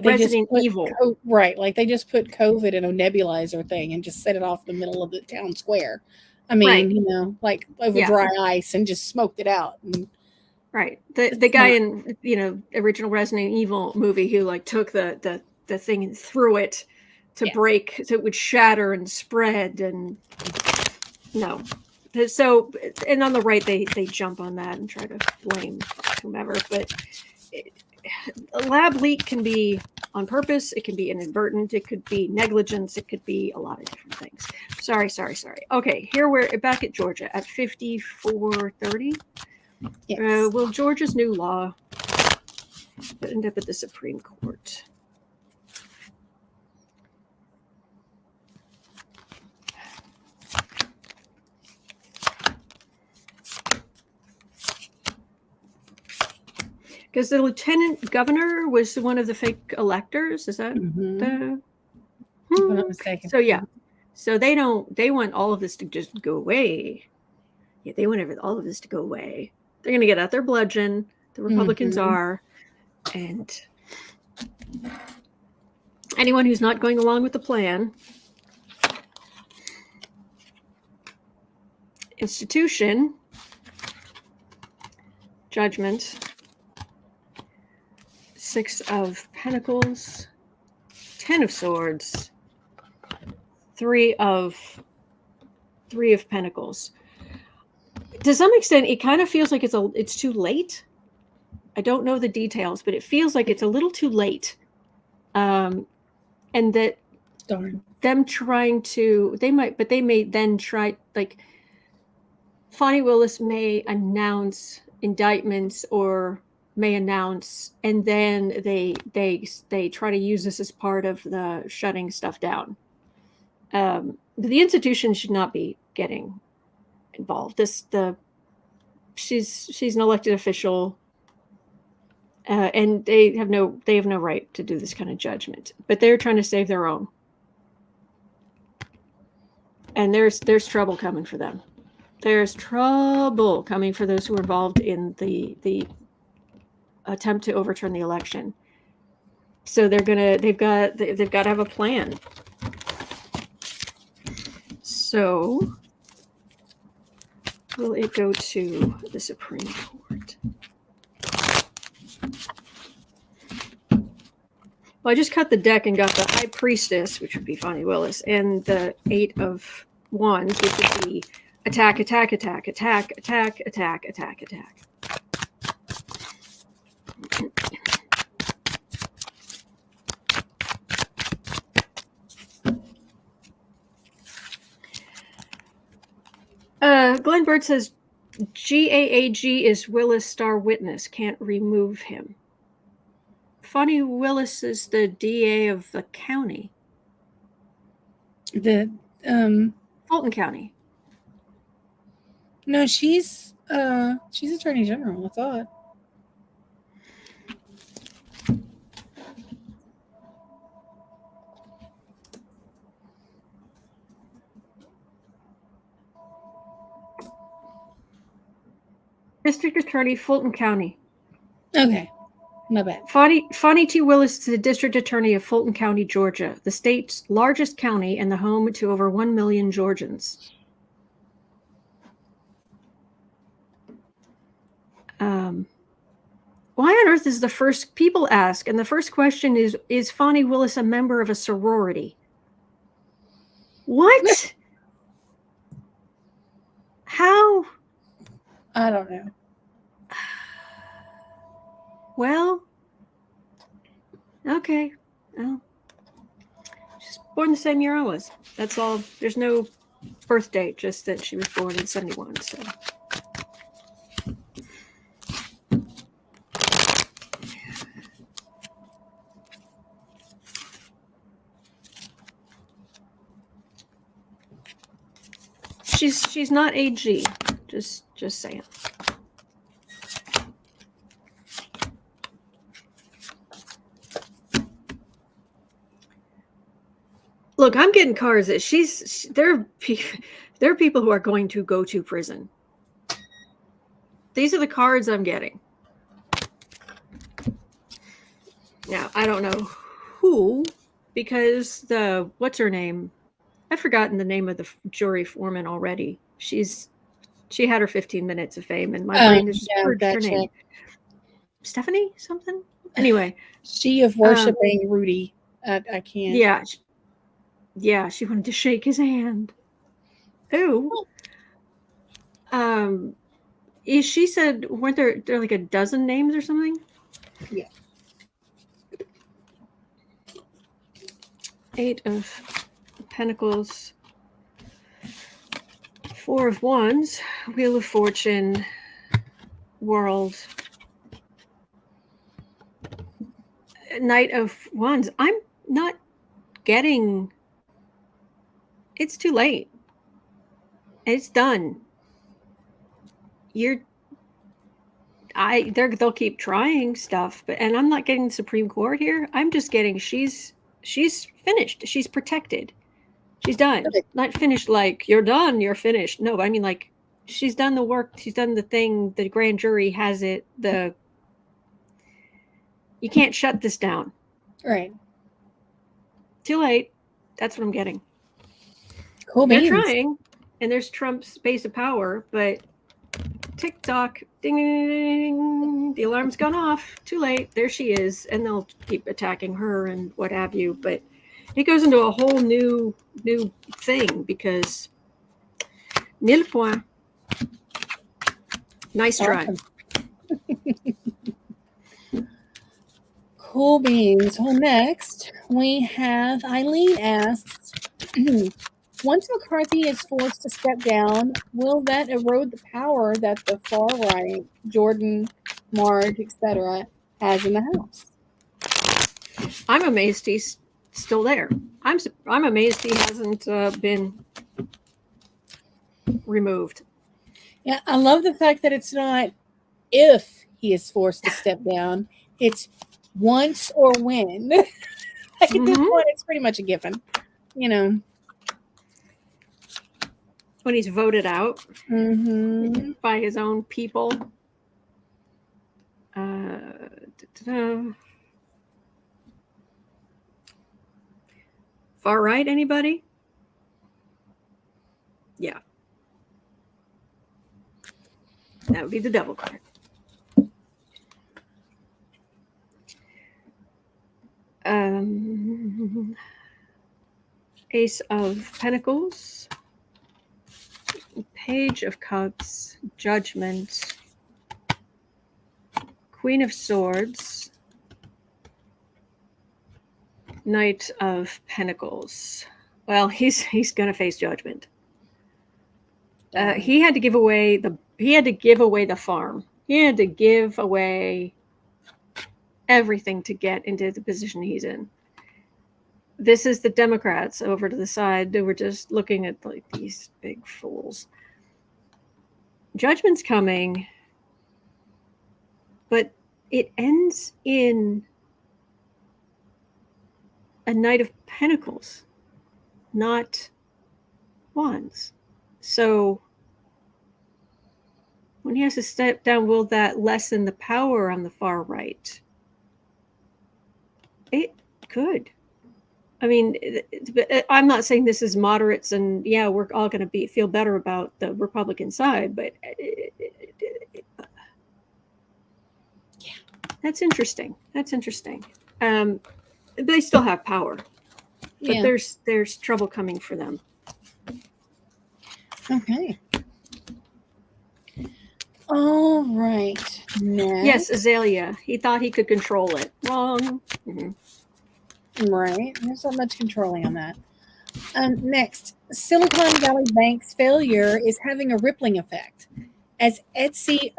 Resident Evil. Right. Like they just put COVID in a nebulizer thing and just set it off the middle of the town square. I mean, like over dry ice and just smoked it out. Right. The guy in, original Resident Evil movie who like took the thing and threw it to break so it would shatter and spread and no. So, and on the right, they jump on that and try to blame whomever. But a lab leak can be on purpose. It can be inadvertent. It could be negligence. It could be a lot of different things. Sorry. Okay, here we're back at Georgia at 54:30. Yes. Will Georgia's new law end up at the Supreme Court? Because the lieutenant governor was one of the fake electors. Is that the? If I'm not mistaken. So yeah, so they want all of this to just go away. Yeah, they want all of this to go away. They're going to get out their bludgeon. The Republicans are, and anyone who's not going along with the plan. Institution, judgment, 6 of Pentacles, 10 of Swords, 3 of Pentacles. To some extent, it kind of feels like it's too late. I don't know the details, but it feels like it's a little too late. And that them trying to, they may then try, like, Fani Willis may announce indictments or may announce, and then they try to use this as part of the shutting stuff down. But the institution should not be getting involved. She's an elected official, and they have no right to do this kind of judgment. But they're trying to save their own, and there's trouble coming for them. There's trouble coming for those who are involved in the attempt to overturn the election. So they've got to have a plan. So will it go to the Supreme Court? Well, I just cut the deck and got the High Priestess, which would be Fani Willis, and the 8 of Wands, which would be attack, attack, attack, attack, attack, attack, attack, attack. Glenn Bird says GAAG is Willis star witness. Can't remove him. Fani Willis is the DA of the county. The Fulton County. No, she's Attorney General, I thought. District Attorney, Fulton County. Okay, my bad. Fani T. Willis is the District Attorney of Fulton County, Georgia, the state's largest county and the home to over 1 million Georgians. Why on earth is the first people ask? And the first question is Fani Willis a member of a sorority? What? How? I don't know. Well, okay. Well, she's born the same year I was. That's all. There's no birth date, just that she was born in 71. So. She's not AG. Just saying. Look, I'm getting cards that there are people who are going to go to prison. These are the cards I'm getting. Now, I don't know who, because what's her name? I've forgotten the name of the jury foreman already. She had her 15 minutes of fame, and my brain has just purged her name. Stephanie something? Anyway. She of worshiping Rudy. I can't. Yeah, she wanted to shake his hand. Ooh. She said, weren't there like a dozen names or something? Yeah. 8 of Pentacles, 4 of Wands, Wheel of Fortune, World, Knight of Wands. I'm not getting. It's too late. It's done. they'll keep trying stuff, and I'm not getting the Supreme Court here. I'm just getting she's finished. She's protected. She's done. Okay. Not finished like you're done, you're finished. No, but I mean like she's done the work. She's done the thing. The grand jury has it. You can't shut this down. Right. Too late. That's what I'm getting. Cool They're beans. trying, and there's Trump's base of power, but tick-tock, ding, ding, ding, the alarm's gone off. Too late. There she is, and they'll keep attacking her and what have you. But it goes into a whole new thing because nil point. Nice try. Awesome. Cool beans. Well, next we have Eileen asks, once McCarthy is forced to step down, will that erode the power that the far right, Jordan, Marge, etc., has in the House? I'm amazed he's still there. I'm amazed he hasn't been removed. Yeah, I love the fact that it's not if he is forced to step down, it's once or when. At this point, it's pretty much a given, you know. When he's voted out by his own people. Far right, anybody? Yeah. That would be the devil card. Ace of Pentacles, Page of Cups, Judgment, Queen of Swords, Knight of Pentacles. Well, he's going to face judgment. He had to give away the farm. He had to give away everything to get into the position he's in. This is the Democrats over to the side. They were just looking at like these big fools. Judgment's coming, but it ends in a Knight of Pentacles, not Wands. So when he has to step down, will that lessen the power on the far right? It could. I mean, I'm not saying this is moderates and yeah, we're all going to feel better about the Republican side, but yeah, that's interesting. That's interesting. They still have power, but there's trouble coming for them. Okay. All right. Next. Yes, Azalea. He thought he could control it. Wrong. Right. There's not much controlling on that. Next, Silicon Valley Bank's failure is having a rippling effect as Etsy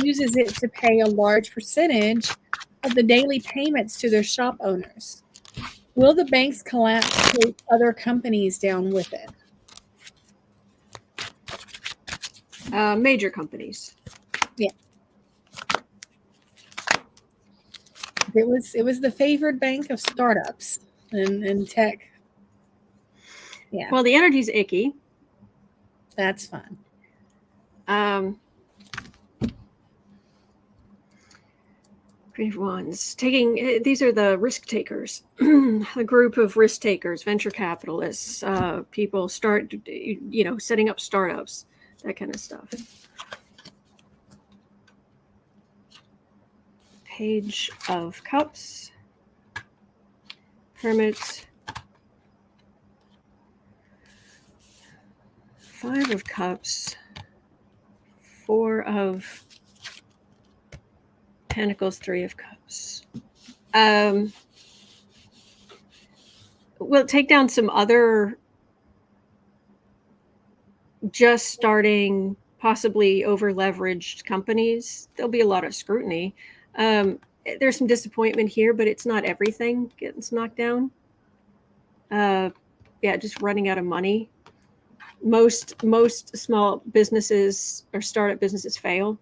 uses it to pay a large percentage of the daily payments to their shop owners. Will the bank's collapse take other companies down with it? Major companies. Yeah. It was the favored bank of startups and tech. Yeah. Well, the energy's icky. That's fun. Creative ones taking. These are the risk takers. A group of risk takers, venture capitalists, people setting up startups, that kind of stuff. Page of Cups, Hermit, Five of Cups, Four of Pentacles, Three of Cups. We'll take down some other just starting, possibly over-leveraged companies. There'll be a lot of scrutiny. There's some disappointment here, but it's not everything gets knocked down. Just running out of money. Most small businesses or startup businesses fail.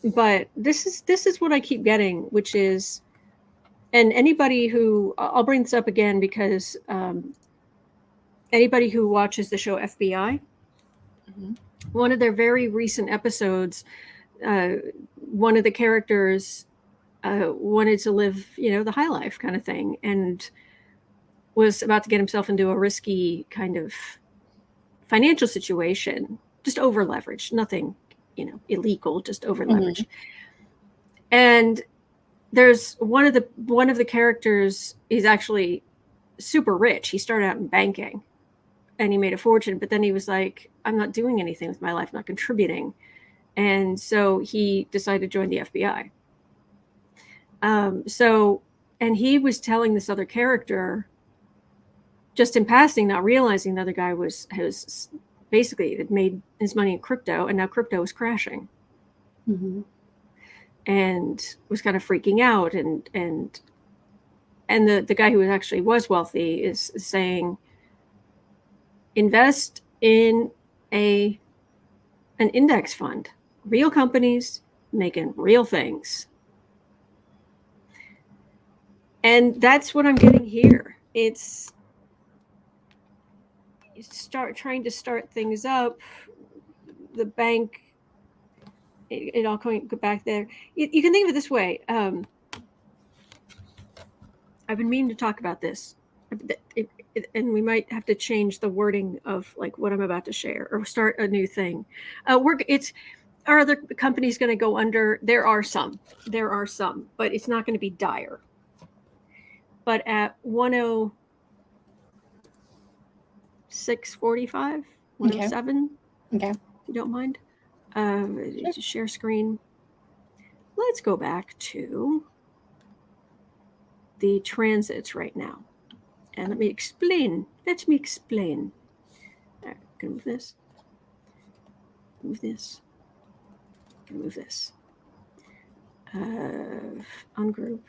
But this is what I keep getting, which is, and anybody who, I'll bring this up again because anybody who watches the show FBI, one of their very recent episodes, one of the characters wanted to live, the high life kind of thing, and was about to get himself into a risky kind of financial situation, just over leveraged, nothing, illegal, just over leveraged. And there's one of the characters is actually super rich. He started out in banking and he made a fortune, but then he was like, I'm not doing anything with my life, I'm not contributing. And so he decided to join the FBI. And he was telling this other character, just in passing, not realizing the other guy has basically had made his money in crypto, and now crypto was crashing. And was kind of freaking out, and the guy who actually was wealthy is saying, invest in an index fund, real companies making real things. And that's what I'm getting here. It's trying to start things up. The bank, it all going back there. You can think of it this way. I've been meaning to talk about this, and we might have to change the wording of like what I'm about to share, or start a new thing. Are other companies going to go under? There are some, but it's not going to be dire. But at 106.45, 107, okay, if you don't mind, sure. Share screen. Let's go back to the transits right now, and let me explain. All right, I'm gonna move this. Move this. Move this. Ungroup.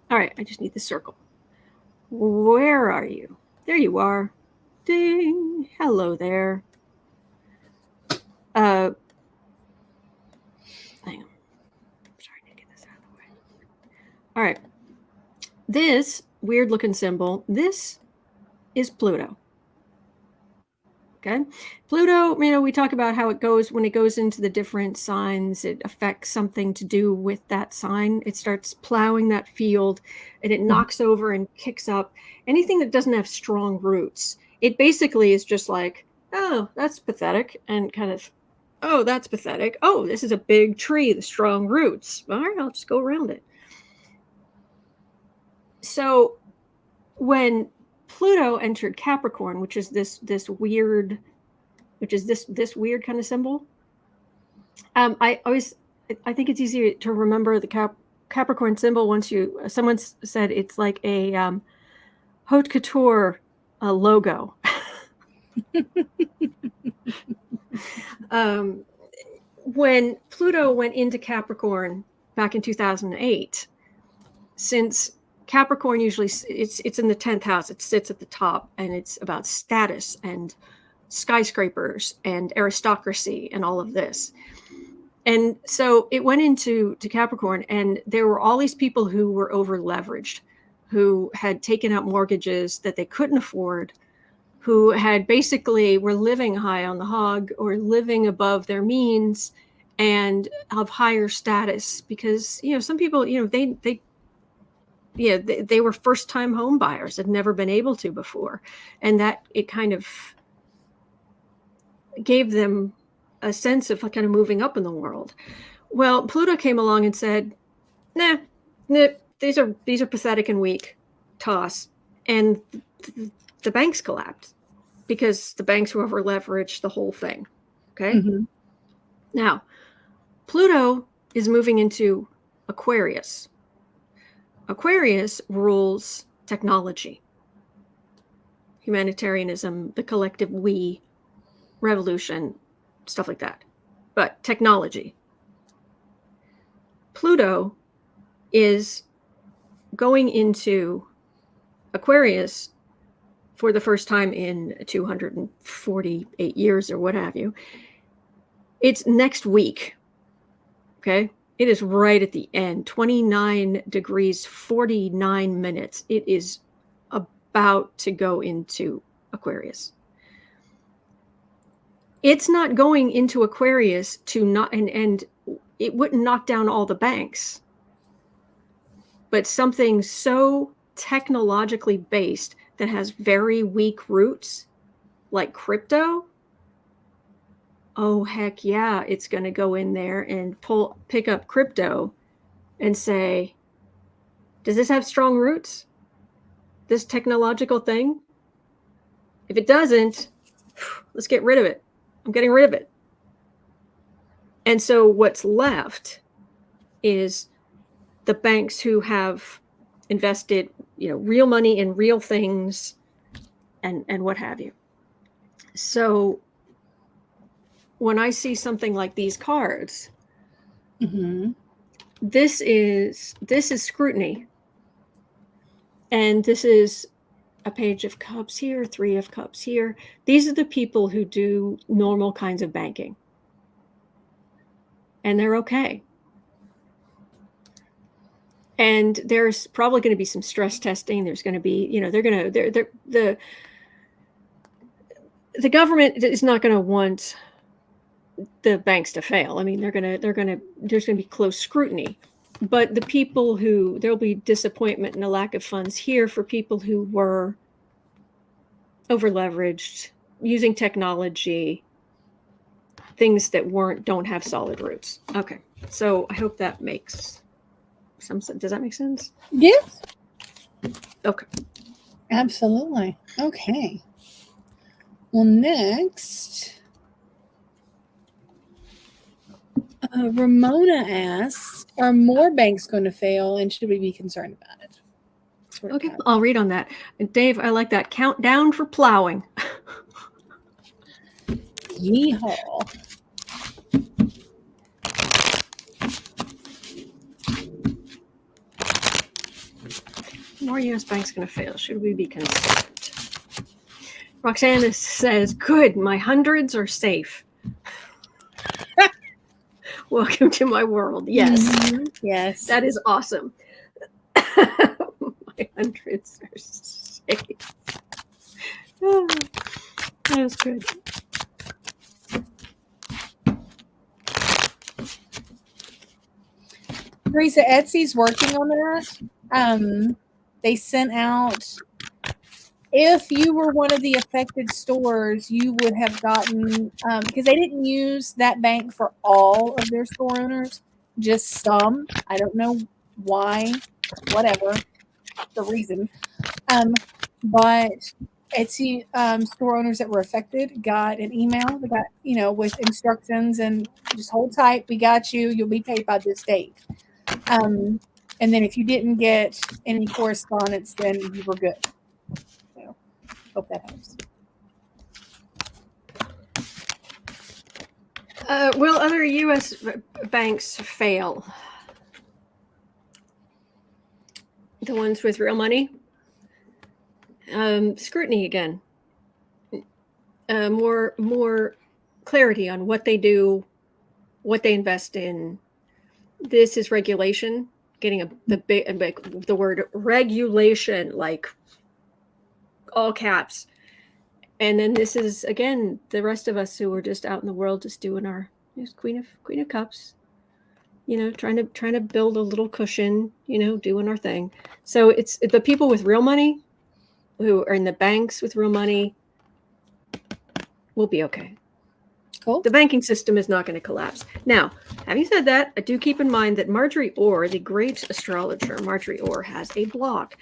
All right, I just need the circle. Where are you? There you are. Ding. Hello there. Hang on. I'm sorry to get this out of the way. All right. This weird looking symbol, this is Pluto. Okay. Pluto, we talk about how it goes when it goes into the different signs, it affects something to do with that sign. It starts plowing that field, and it knocks over and kicks up anything that doesn't have strong roots. It basically is just like, oh, that's pathetic, and kind of, oh, that's pathetic. Oh, this is a big tree, the strong roots. All right, I'll just go around it. So when Pluto entered Capricorn, which is this weird kind of symbol, I think it's easier to remember the Capricorn symbol once someone said it's like a haute couture logo. When Pluto went into Capricorn back in 2008, since Capricorn usually it's in the 10th house, it sits at the top, and it's about status and skyscrapers and aristocracy and all of this. And so it went into Capricorn, and there were all these people who were over leveraged, who had taken out mortgages that they couldn't afford, who had basically were living high on the hog or living above their means and of higher status, because some people they were first-time home buyers, had never been able to before, and that it kind of gave them a sense of kind of moving up in the world. Well, Pluto came along and said, nah, these are pathetic and weak, toss, and the banks collapsed because the banks were over leveraged, the whole thing. Okay. Now Pluto is moving into Aquarius. Aquarius rules technology, humanitarianism, the collective we, revolution, stuff like that. But technology. Pluto is going into Aquarius for the first time in 248 years or what have you. It's next week. Okay. It is right at the end, 29 degrees, 49 minutes. It is about to go into Aquarius. It's not going into Aquarius to not, and it wouldn't knock down all the banks. But something so technologically based that has very weak roots, like crypto, oh heck yeah, it's going to go in there and pick up crypto and say, does this have strong roots? This technological thing? If it doesn't, let's get rid of it. I'm getting rid of it. And so what's left is the banks who have invested, real money in real things and what have you. So when I see something like these cards, this is scrutiny. And this is a page of cups here, 3 of cups here. These are the people who do normal kinds of banking. And they're okay. And there's probably going to be some stress testing. There's going to be, the government is not going to want the banks to fail. I mean, there's going to be close scrutiny. But the people there'll be disappointment and a lack of funds here for people who were over-leveraged, using technology, things that don't have solid roots. Okay, so I hope that makes some sense. Does that make sense? Yes. Okay. Absolutely. Okay. Well, next, Ramona asks, are more banks going to fail and should we be concerned about it? Okay, I'll read on that. And Dave, I like that. Countdown for plowing. Yeehaw. More U.S. banks going to fail. Should we be concerned? Roxanne says, good, my hundreds are safe. Welcome to my world. Yes. Mm-hmm. Yes. That is awesome. My hundreds are safe. Oh, that was good. Teresa, Etsy's working on that. They sent out, if you were one of the affected stores, you would have gotten, because they didn't use that bank for all of their store owners, just some. I don't know why, whatever the reason. But Etsy store owners that were affected got an email. They got, with instructions and just hold tight. We got you. You'll be paid by this date. And then if you didn't get any correspondence, then you were good. So, hope that helps. Will other U.S. banks fail? The ones with real money? Scrutiny again. More clarity on what they do, what they invest in. This is regulation. Getting the word regulation, like all caps. And then this is, again, the rest of us who are just out in the world, just doing our Queen of Cups, trying to build a little cushion, doing our thing. So it's the people with real money who are in the banks with real money will be okay. Cool. The banking system is not going to collapse. Now, having said that, I do keep in mind that Marjorie Orr, the great astrologer, Marjorie Orr, has a blog.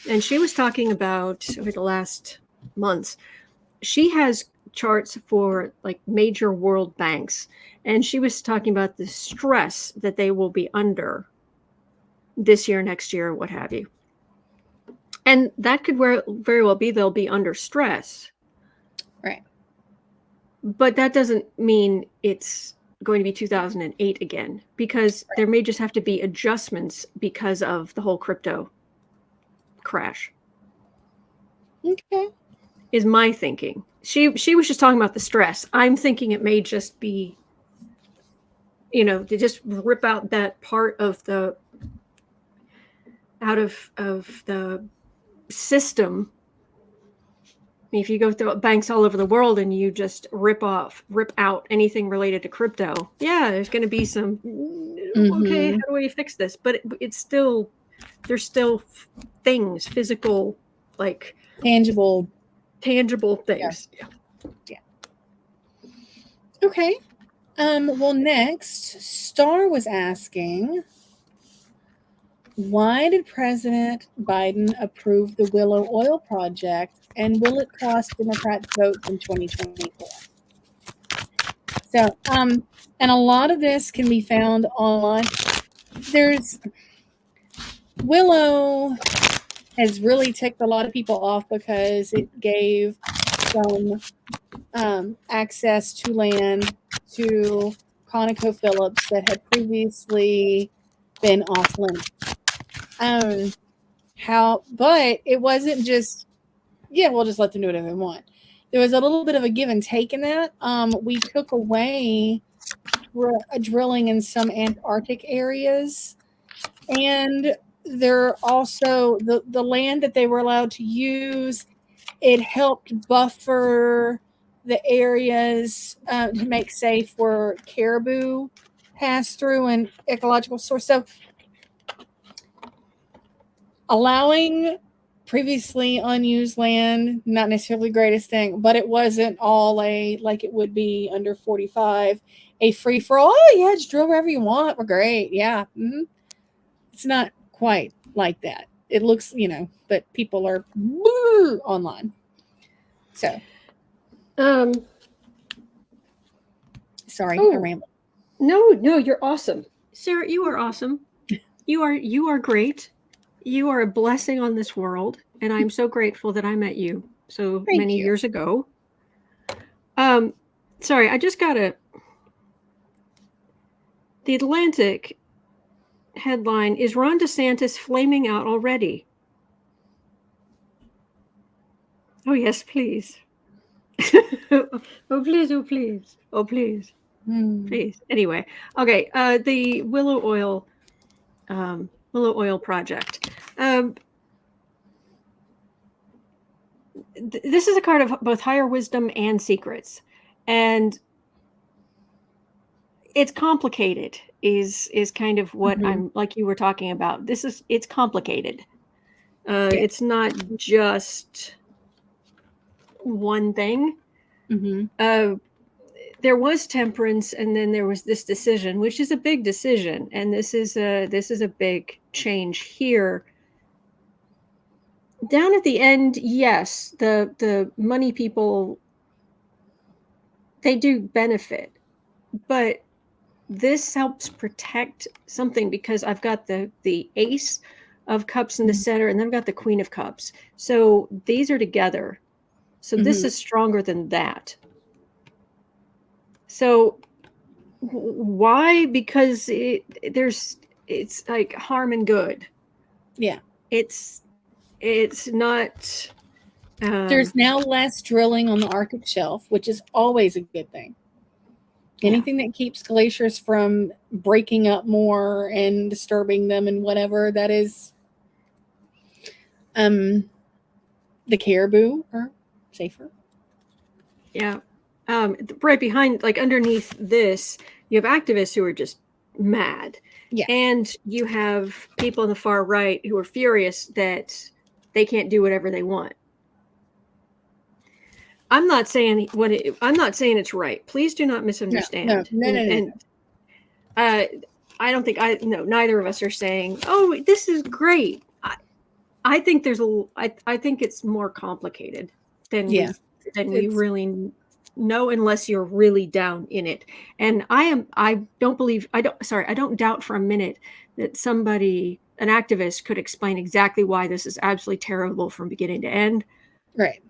And she was talking about, over the last months, she has charts for like major world banks. And she was talking about the stress that they will be under this year, next year, what have you. And that could very well be they'll be under stress. Right. But that doesn't mean it's going to be 2008 again, because there may just have to be adjustments because of the whole crypto crash. Okay. Is my thinking. She was just talking about the stress. I'm thinking it may just be, to just rip out that part of the system. If you go through banks all over the world and you just rip out anything related to crypto, there's going to be some, okay, how do we fix this? But there's still things, physical, like tangible things. Yeah. Okay. Well, next, Star was asking, why did President Biden approve the Willow Oil Project, and will it cost Democrats votes in 2024? So, and a lot of this can be found online. Willow has really ticked a lot of people off because it gave some access to land to ConocoPhillips that had previously been off limits. But it wasn't just, we'll just let them do whatever they want. There was a little bit of a give and take in that. We took away drilling in some Antarctic areas, and there also the land that they were allowed to use, it helped buffer the areas to make safe where caribou pass through and ecological source. So allowing previously unused land, not necessarily the greatest thing, but it wasn't all like it would be under 45, a free for all. Oh yeah, just drill wherever you want. We're great. Yeah. Mm-hmm. It's not quite like that. It looks, but people are online. So, sorry, I rambled. No, you're awesome. Sarah, you are awesome. You are great. You are a blessing on this world, and I'm so grateful that I met you many years ago. Sorry, I just got the Atlantic headline, is Ron DeSantis flaming out already? Oh, yes, please. Oh, please, oh, please. Oh, please. Please. Anyway, okay, the Willow Oil Project. This is a card of both higher wisdom and secrets, and it's complicated. Is kind of what I'm, like you were talking about. It's complicated. It's not just one thing. There was temperance, and then there was this decision, which is a big decision, and this is a big change here. Down at the end, yes, the money people, they do benefit, but this helps protect something, because I've got the Ace of Cups in the center, and then I've got the Queen of Cups. So these are together. So this is stronger than that. So why? Because it's like harm and good. Yeah. It's not. There's now less drilling on the Arctic shelf, which is always a good thing. Anything that keeps glaciers from breaking up more and disturbing them and whatever, that is, the caribou are safer. Yeah. Right behind, like underneath this, you have activists who are just mad. Yeah. And you have people on the far right who are furious that they can't do whatever they want. I'm not saying it's right. Please do not misunderstand. No. I don't think neither of us are saying, oh, this is great. I think I think it's more complicated than we really know, unless you're really down in it. And I don't doubt for a minute that an activist could explain exactly why this is absolutely terrible from beginning to end. Right.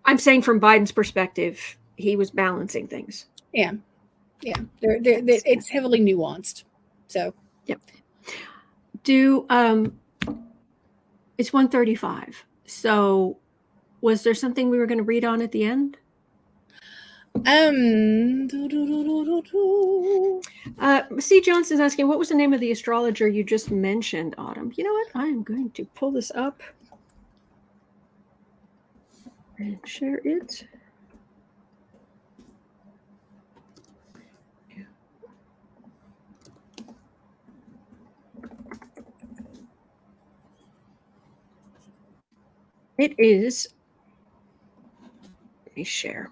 I'm saying from Biden's perspective, he was balancing things. Yeah. It's heavily nuanced. So, yep. It's 1:35. So, was there something we were going to read on at the end? C. Johnson's asking, what was the name of the astrologer you just mentioned, Autumn? You know what? I am going to pull this up and share it. It is, let me share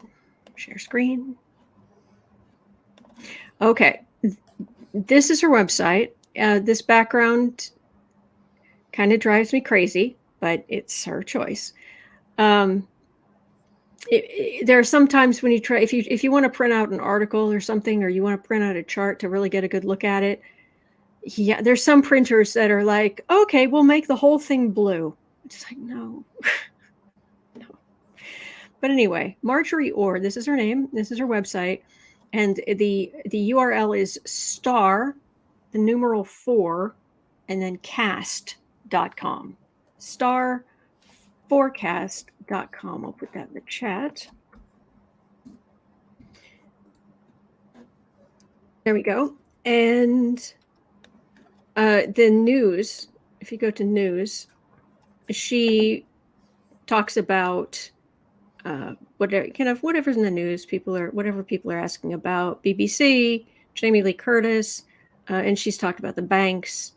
screen. Okay, this is her website. This background kind of drives me crazy, but it's her choice. There are some times when you try, if you want to print out an article or something, or you want to print out a chart to really get a good look at it, yeah, there's some printers that are like, okay, we'll make the whole thing blue. It's like, no. No. But anyway, Marjorie Orr, this is her name, this is her website, and the URL is star, the numeral 4, and then cast.com. Starforecast.com. I'll put that in the chat. There we go. And the news, if you go to news, she talks about whatever's in the news, whatever people are asking about. BBC, Jamie Lee Curtis, and she's talked about the banks.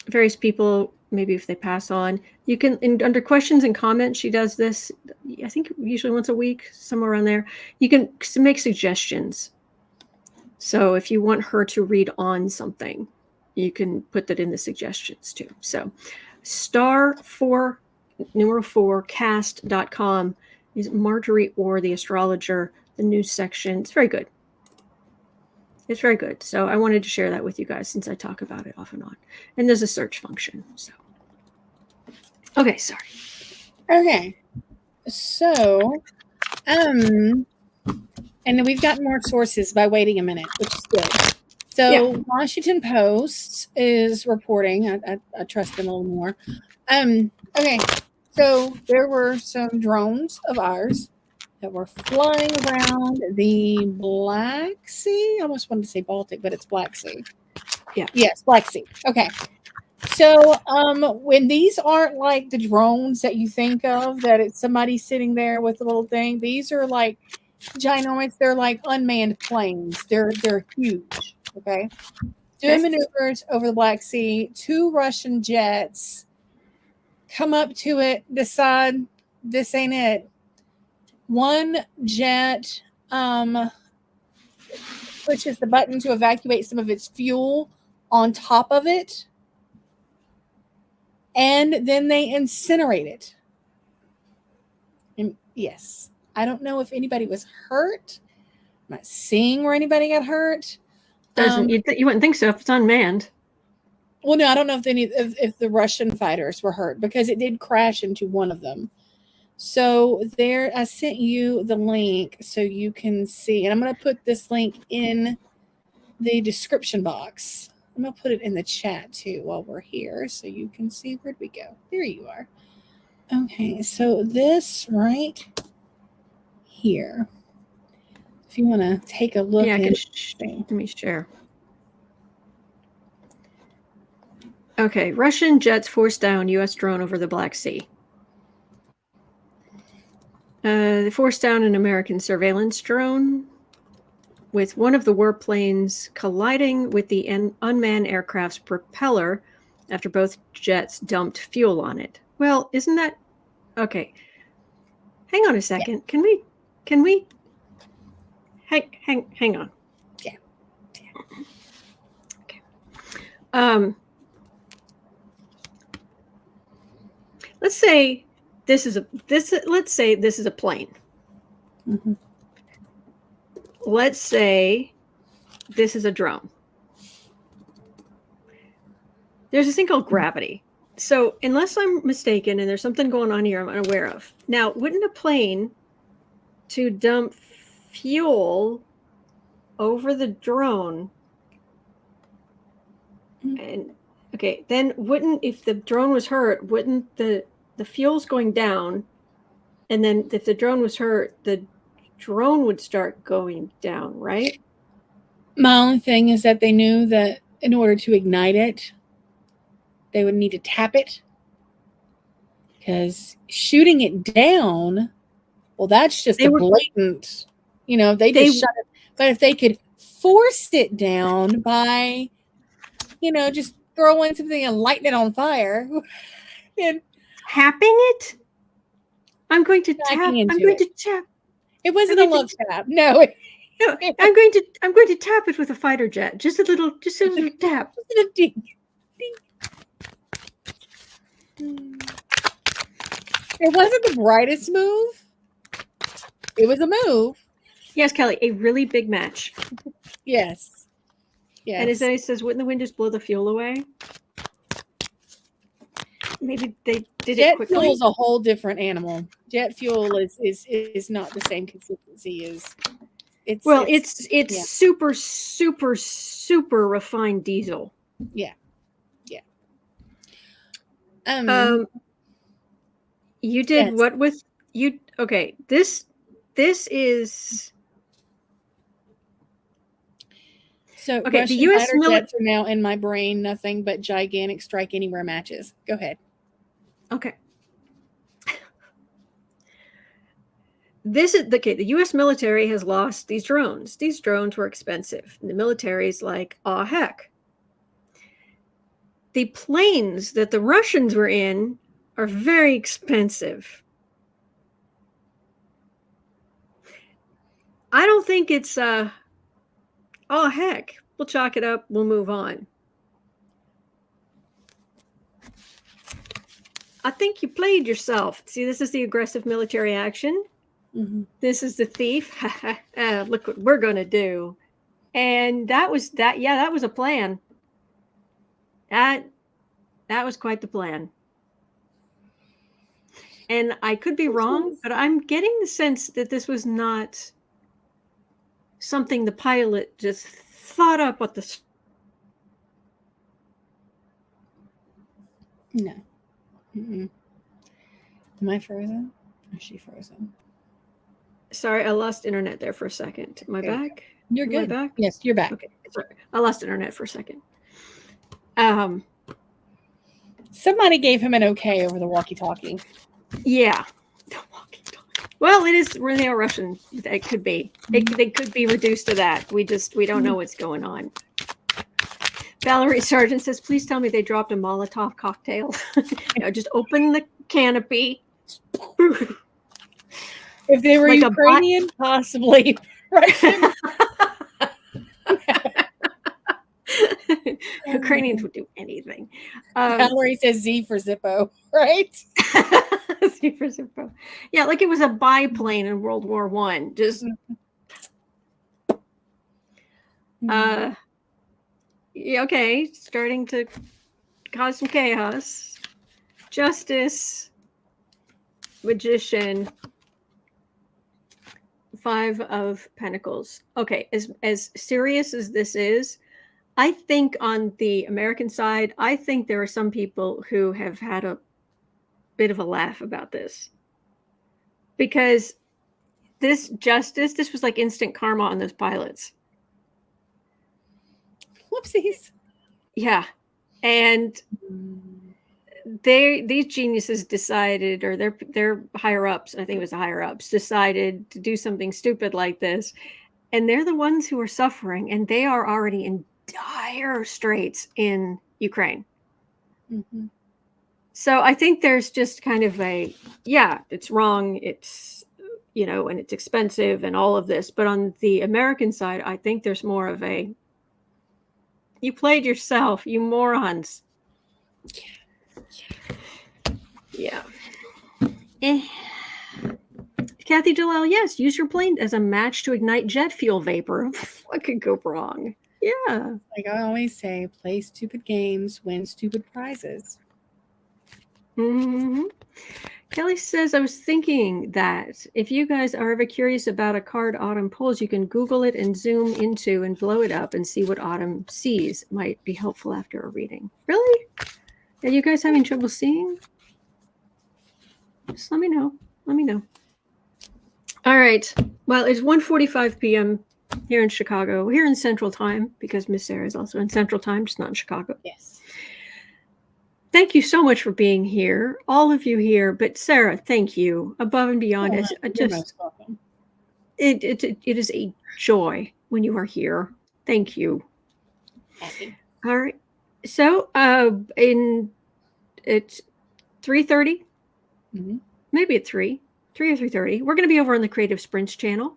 Various people, maybe if they pass on, you can, under questions and comments, she does this, I think usually once a week, somewhere around there. You can make suggestions. So if you want her to read on something, you can put that in the suggestions too. So star 4, numeral 4, cast.com is Marjorie Orr, the astrologer, the news section. It's very good. It's very good. So I wanted to share that with you guys since I talk about it off and on. And there's a search function. So, okay, sorry. Okay. So, and we've got more sources by waiting a minute, which is good. So yeah. Washington Post is reporting. I trust them a little more. Okay. So there were some drones of ours that were flying around the Black Sea. I almost wanted to say Baltic, but it's Black Sea. Yeah. Yes, Black Sea. Okay. So when these aren't like the drones that you think of, that it's somebody sitting there with a little thing, these are like ginormous. They're like unmanned planes. They're huge. Okay. Doing maneuvers over the Black Sea. 2 Russian jets come up to it, decide this ain't it. One jet pushes the button to evacuate some of its fuel on top of it, and then they incinerate it. And yes, I don't know if anybody was hurt. I'm not seeing where anybody got hurt. You wouldn't think so if it's unmanned. Well, no, I don't know if the Russian fighters were hurt, because it did crash into one of them. So there, I sent you the link so you can see, and I'm going to put this link in the description box. I'm going to put it in the chat too while we're here so you can see. Where'd we go? There you are. Okay, so this right here, if you want to take a look at let me share. Okay, Russian jets force down U.S. drone over the Black Sea. They forced down an American surveillance drone, with one of the warplanes colliding with the unmanned aircraft's propeller after both jets dumped fuel on it. Well, isn't that okay? Hang on a second. Yeah. Can we hang on? Yeah. Okay. Let's say this is a plane. Mm-hmm. Let's say this is a drone. There's this thing called gravity. So unless I'm mistaken and there's something going on here I'm unaware of. Now, wouldn't a plane to dump fuel over the drone, and okay, then if the drone was hurt, wouldn't the fuel's going down, And then if the drone was hurt, the drone would start going down, right? My only thing is that they knew that in order to ignite it, they would need to tap it. Because shooting it down, well, that's just blatant, they just shut it. But if they could force it down by, just throwing something and lighting it on fire, then tapping it. I'm going to tap. I'm going to tap. It wasn't a love tap. No. No, I'm going to tap it with a fighter jet. Just a little tap. Just a little ding. Ding. It wasn't the brightest move. It was a move. Yes, Kelly, a really big match. Yes. Yes. And Isaiah says, wouldn't the wind just blow the fuel away? Maybe they did it quickly. Jet fuel is a whole different animal. Jet fuel is not the same consistency as it's super, super, super refined diesel. Yeah. Yeah. You did what with you? Okay, this is. So okay, Russian the U.S. jets are now in my brain. Nothing but gigantic strike anywhere matches. Go ahead. Okay. This is the U.S. military has lost these drones. These drones were expensive. And the military's like, oh heck. The planes that the Russians were in are very expensive. I don't think it's oh heck, we'll chalk it up, we'll move on. I think you played yourself. See, this is the aggressive military action. Mm-hmm. This is the thief. Look what we're going to do. And that was that. Yeah, that was a plan. That was quite the plan. And I could be wrong, but I'm getting the sense that this was not something the pilot just thought up what the... No. Mm-mm. Am I frozen? Or is she frozen? Sorry, I lost internet there for a second. Am I back? You're good. Am I back? Yes, you're back. Okay, sorry. I lost internet for a second. Somebody gave him an okay over the walkie-talkie. Yeah. Well, it is really a Russian. It could be. They could be reduced to that. We don't know what's going on. Valerie Sargent says, please tell me they dropped a Molotov cocktail. Just open the canopy. If they were like Ukrainian, possibly. Russian. Ukrainians would do anything. Valerie says Z for Zippo, right? Z for Zippo. Yeah, like it was a biplane in World War I. Just yeah, okay, starting to cause some chaos. Justice, Magician, 5 of Pentacles. Okay, as serious as this is, I think on the American side, I think there are some people who have had a bit of a laugh about this. Because this was like instant karma on those pilots. Whoopsies. Yeah. And these geniuses decided, or their higher ups, I think it was the higher ups, decided to do something stupid like this. And they're the ones who are suffering, and they are already in dire straits in Ukraine. Mm-hmm. So I think there's just kind of it's wrong. It's, and it's expensive and all of this. But on the American side, I think there's more of you played yourself, you morons. Yeah. Kathy Jalal, yes, use your plane as a match to ignite jet fuel vapor. What could go wrong? Yeah. Like I always say, play stupid games, win stupid prizes. Mm-hmm. Kelly says, I was thinking that if you guys are ever curious about a card Autumn pulls, you can Google it and zoom into and blow it up and see what Autumn sees. Might be helpful after a reading. Really? Are you guys having trouble seeing? Just let me know. Let me know. All right. Well, it's 1:45 p.m. here in Chicago. Here in Central Time, because Miss Sarah is also in Central Time, just not in Chicago. Yes. Thank you so much for being here, all of you here. But Sarah, thank you above and beyond. You're most welcome. It is a joy when you are here. Thank you. Happy. All right. So it's 3:30. Mm-hmm. Maybe at 3 or 3:30. We're going to be over on the Creative Sprints channel,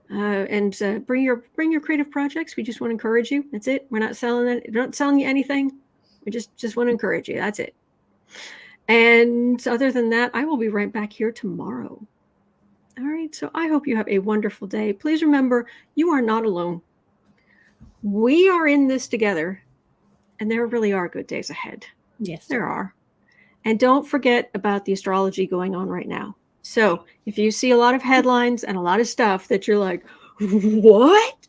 and bring your creative projects. We just want to encourage you. That's it. We're not selling it. We're not selling you anything. We just want to encourage you. That's it. And other than that, I will be right back here tomorrow. All right. So I hope you have a wonderful day. Please remember, you are not alone. We are in this together, and there really are good days ahead. Yes, there are. And don't forget about the astrology going on right now. So if you see a lot of headlines and a lot of stuff that you're like, what?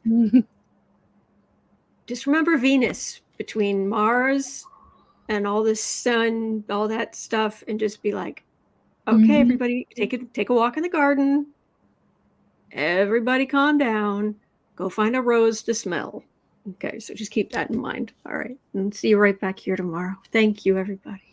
Just remember Venus between Mars and all the sun, all that stuff, and just be like, okay, everybody, take a walk in the garden. Everybody calm down. Go find a rose to smell. Okay, so just keep that in mind. All right. And see you right back here tomorrow. Thank you, everybody.